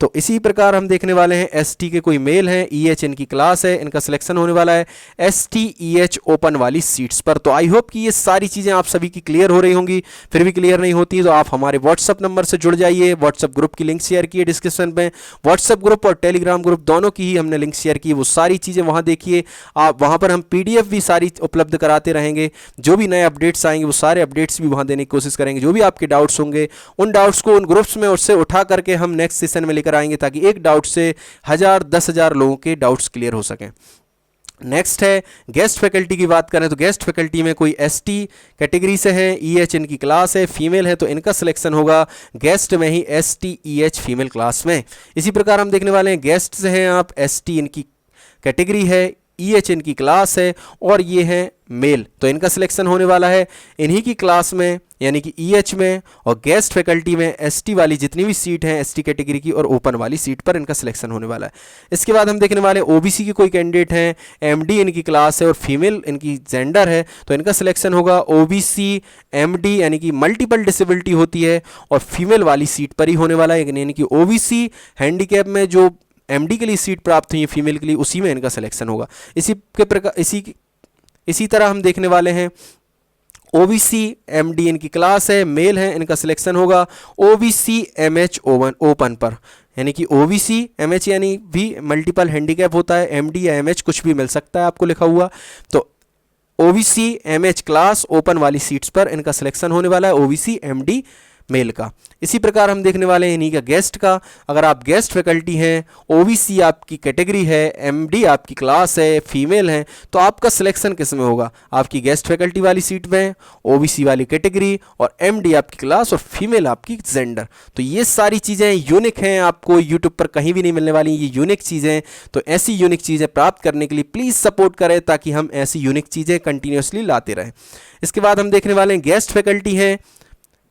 तो इसी प्रकार हम देखने वाले हैं एसटी के कोई मेल हैं, ईएच इनकी क्लास है, इनका सिलेक्शन होने वाला है एसटी ईएच ओपन वाली सीट्स पर। तो आई होप कि ये सारी चीज़ें आप सभी की क्लियर हो रही होंगी। फिर भी क्लियर नहीं होती तो आप हमारे व्हाट्सअप नंबर से जुड़ जाइए। व्हाट्सअप ग्रुप की लिंक शेयर की है डिस्क्रिप्शन में। व्हाट्सअप ग्रुप और टेलीग्राम ग्रुप दोनों की ही हमने लिंक शेयर की, वो सारी चीज़ें वहाँ देखिए आप। वहाँ पर हम PDF भी सारी उपलब्ध कराते रहेंगे। जो भी नए अपडेट्स आएंगे वो सारे अपडेट्स भी वहाँ देने की कोशिश करेंगे। जो भी आपके डाउट्स होंगे उन डाउट्स को उन ग्रुप्स में उससे उठा करके हम नेक्स्ट सेशन में लेकर आएंगे, ताकि एक डाउट से 1000 10,000 लोगों के डाउट्स क्लियर हो सकें। नेक्स्ट है गेस्ट फैकल्टी की बात करें तो गेस्ट फैकल्टी में कोई ST कैटेगरी से हैं, EH इनकी क्लास है, फीमेल है, तो इनका सिलेक्शन होगा गेस्ट में ही ST EH फीमेल क्लास में। इसी प्रकार हम देखने वाले हैं गेस्ट से हैं आप, ST इनकी कैटेगरी है, EH इनकी क्लास है और ये हैं मेल, तो इनका सिलेक्शन होने वाला है इन्हीं की क्लास में यानी कि EH में। और गेस्ट फैकल्टी में ST वाली जितनी भी सीट हैं ST कैटेगरी की और ओपन वाली सीट पर इनका सिलेक्शन होने वाला है। इसके बाद हम देखने वाले OBC के कोई कैंडिडेट हैं, MD इनकी क्लास है और फीमेल इनकी जेंडर है, तो इनका सिलेक्शन होगा OBC MD यानी कि मल्टीपल डिसेबिलिटी होती है और फीमेल वाली सीट पर ही होने वाला है, यानी कि OBC हैंडीकैप में जो MD के लिए सीट प्राप्त हुई है फीमेल के लिए, उसी में इनका सिलेक्शन होगा। इसी तरह हम देखने वाले हैं OBC MD इनकी क्लास है, मेल है, इनका सिलेक्शन होगा OBC MH ओपन पर, यानी कि OBC MH यानी भी मल्टीपल हैंडीकैप होता है, MD या MH कुछ भी मिल सकता है आपको लिखा हुआ। तो OBC MH क्लास ओपन वाली सीट्स पर इनका सिलेक्शन होने वाला है, OBC MD मेल का। इसी प्रकार हम देखने वाले हैं इन्हीं का गेस्ट का। अगर आप गेस्ट फैकल्टी हैं, OBC आपकी कैटेगरी है, MD आपकी क्लास है, फीमेल हैं, तो आपका सिलेक्शन किस में होगा? आपकी गेस्ट फैकल्टी वाली सीट में, OBC वाली कैटेगरी और MD आपकी क्लास और फीमेल आपकी जेंडर। तो ये सारी चीज़ें यूनिक हैं, आपको यूट्यूब पर कहीं भी नहीं मिलने वाली ये यूनिक चीज़ें। तो ऐसी यूनिक चीज़ें प्राप्त करने के लिए प्लीज़ सपोर्ट करें, ताकि हम ऐसी यूनिक चीज़ें कंटिन्यूसली लाते रहें। इसके बाद हम देखने वाले हैं गेस्ट फैकल्टी हैं,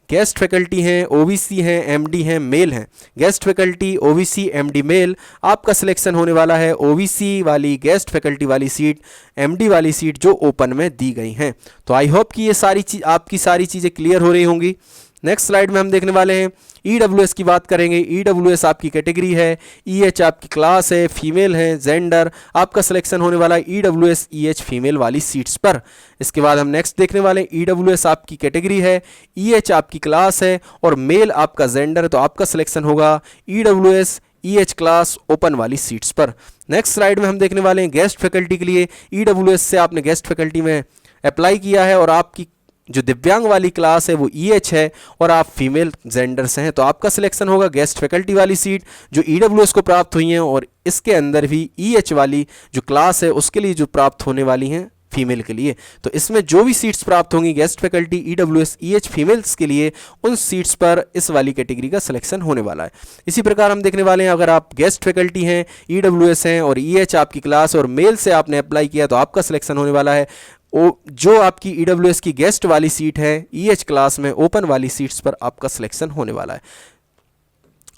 गेस्ट फैकल्टी हैं, OBC हैं, MD हैं, मेल हैं। Guest faculty OBC MD male, आपका सिलेक्शन होने वाला है OBC वाली गेस्ट फैकल्टी वाली सीट, MD वाली सीट जो ओपन में दी गई हैं। तो आई होप कि ये सारी चीज़ आपकी सारी चीज़ें क्लियर हो रही होंगी। नेक्स्ट स्लाइड में हम देखने वाले हैं EWS की बात करेंगे। EWS आपकी कैटेगरी है, EH आपकी क्लास है, फीमेल है, जेंडर, आपका सिलेक्शन होने वाला है EWS EH फीमेल वाली सीट्स पर। इसके बाद हम नेक्स्ट देखने वाले हैं EWS आपकी कैटेगरी है, EH आपकी क्लास है और मेल आपका जेंडर है, तो आपका सिलेक्शन होगा EWS EH क्लास ओपन वाली सीट्स पर। नेक्स्ट स्लाइड में हम देखने वाले हैं गेस्ट फैकल्टी के लिए EWS से आपने गेस्ट फैकल्टी में अप्लाई किया है और आपकी जो दिव्यांग वाली क्लास है वो EH है और आप फीमेल जेंडर से हैं, तो आपका सिलेक्शन होगा गेस्ट फैकल्टी वाली सीट जो EWS को प्राप्त हुई हैं और इसके अंदर भी EH वाली जो क्लास है उसके लिए जो प्राप्त होने वाली हैं फीमेल के लिए। तो इसमें जो भी सीट्स प्राप्त होंगी guest faculty EWS EH females के लिए, उन सीट्स पर इस वाली कैटेगरी का सिलेक्शन होने वाला है। इसी प्रकार हम देखने वाले हैं अगर आप गेस्ट फैकल्टी हैं, EWS हैं और EH आपकी क्लास और मेल से आपने अप्लाई किया तो आपका सिलेक्शन होने वाला है जो आपकी EWS की गेस्ट वाली सीट है EH क्लास में ओपन वाली सीट्स पर आपका सिलेक्शन होने वाला है।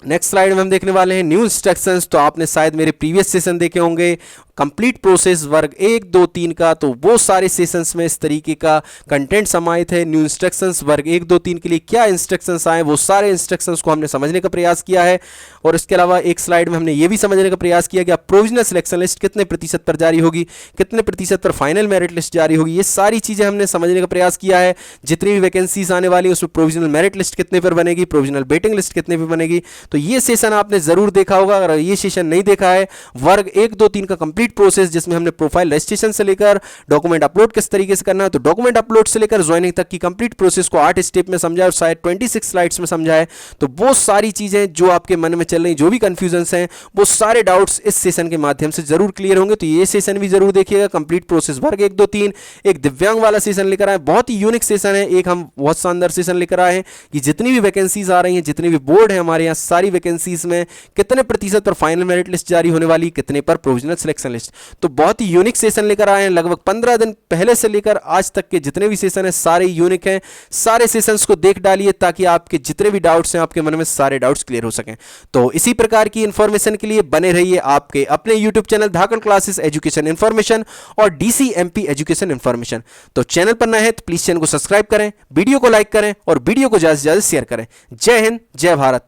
नेक्स्ट स्लाइड में हम देखने वाले हैं न्यू इंस्ट्रक्शंस। तो आपने शायद मेरे प्रीवियस सेशन देखे होंगे कंप्लीट प्रोसेस वर्ग 1, 2, 3 का, तो वो सारे सेशंस में इस तरीके का कंटेंट समाहित है। न्यू इंस्ट्रक्शंस वर्ग 1, 2, 3 के लिए क्या इंस्ट्रक्शंस आए वो सारे इंस्ट्रक्शंस को हमने समझने का प्रयास किया है। और इसके अलावा एक स्लाइड में हमने ये भी समझने का प्रयास किया कि आप प्रोविजनल सिलेक्शन लिस्ट कितने प्रतिशत पर जारी होगी, कितने प्रतिशत पर फाइनल मेरिट लिस्ट जारी होगी, ये सारी चीज़ें हमने समझने का प्रयास किया है। जितनी भी वैकेंसीज आने वाली है उसमें प्रोविजनल मेरिट लिस्ट कितने पर बनेगी, प्रोविजनल वेटिंग लिस्ट कितने पर बनेगी। तो ये सेशन आपने जरूर देखा होगा। अगर ये सेशन नहीं देखा है, वर्ग 1, 2, 3 का कंप्लीट प्रोसेस जिसमें हमने प्रोफाइल रजिस्ट्रेशन से लेकर डॉक्यूमेंट अपलोड किस तरीके से करना है, तो डॉक्यूमेंट अपलोड से लेकर ज्वाइनिंग तक की कंप्लीट प्रोसेस को 8 स्टेप में समझा और शायद 26 स्लाइड्स में समझा है। तो वो सारी चीजें जो आपके मन में चल रही, जो भी कंफ्यूजन्स हैं, वो सारे डाउट्स इस सेशन के माध्यम से जरूर क्लियर होंगे। तो ये सेशन भी जरूर देखिएगा, कंप्लीट प्रोसेस वर्ग 1, 2, 3। एक दिव्यांग वाला सेशन लेकर आए, बहुत ही यूनिक सेशन है। एक हम बहुत शानदार सेशन लेकर आए हैं कि जितनी भी वैकेंसीज आ रही हैं, जितने भी बोर्ड है हमारे यहाँ, सारी वैकेंसीज में कितने प्रतिशत पर फाइनल मेरिट लिस्ट जारी होने वाली, कितने पर प्रोविजनल सिलेक्शन लिस्ट। तो बहुत ही यूनिक सेशन लेकर आए हैं। लगभग 15 दिन पहले से लेकर आज तक के जितने भी सेशन हैं सारे यूनिक हैं। सारे सेशंस को देख डालिए ताकि आपके जितने भी डाउट्स हैं आपके मन में सारे डाउट्स क्लियर हो सकें। तो इसी प्रकार की इंफॉर्मेशन के लिए बने रहिए आपके अपने यूट्यूब चैनल धाकड़ क्लासेस एजुकेशन इन्फॉर्मेशन और DCMP एजुकेशन इन्फॉर्मेशन। तो चैनल पर नए हैं तो प्लीज चैनल को सब्सक्राइब करें, वीडियो को लाइक करें और वीडियो को ज्यादा से ज्यादा शेयर करें। जय हिंद, जय भारत।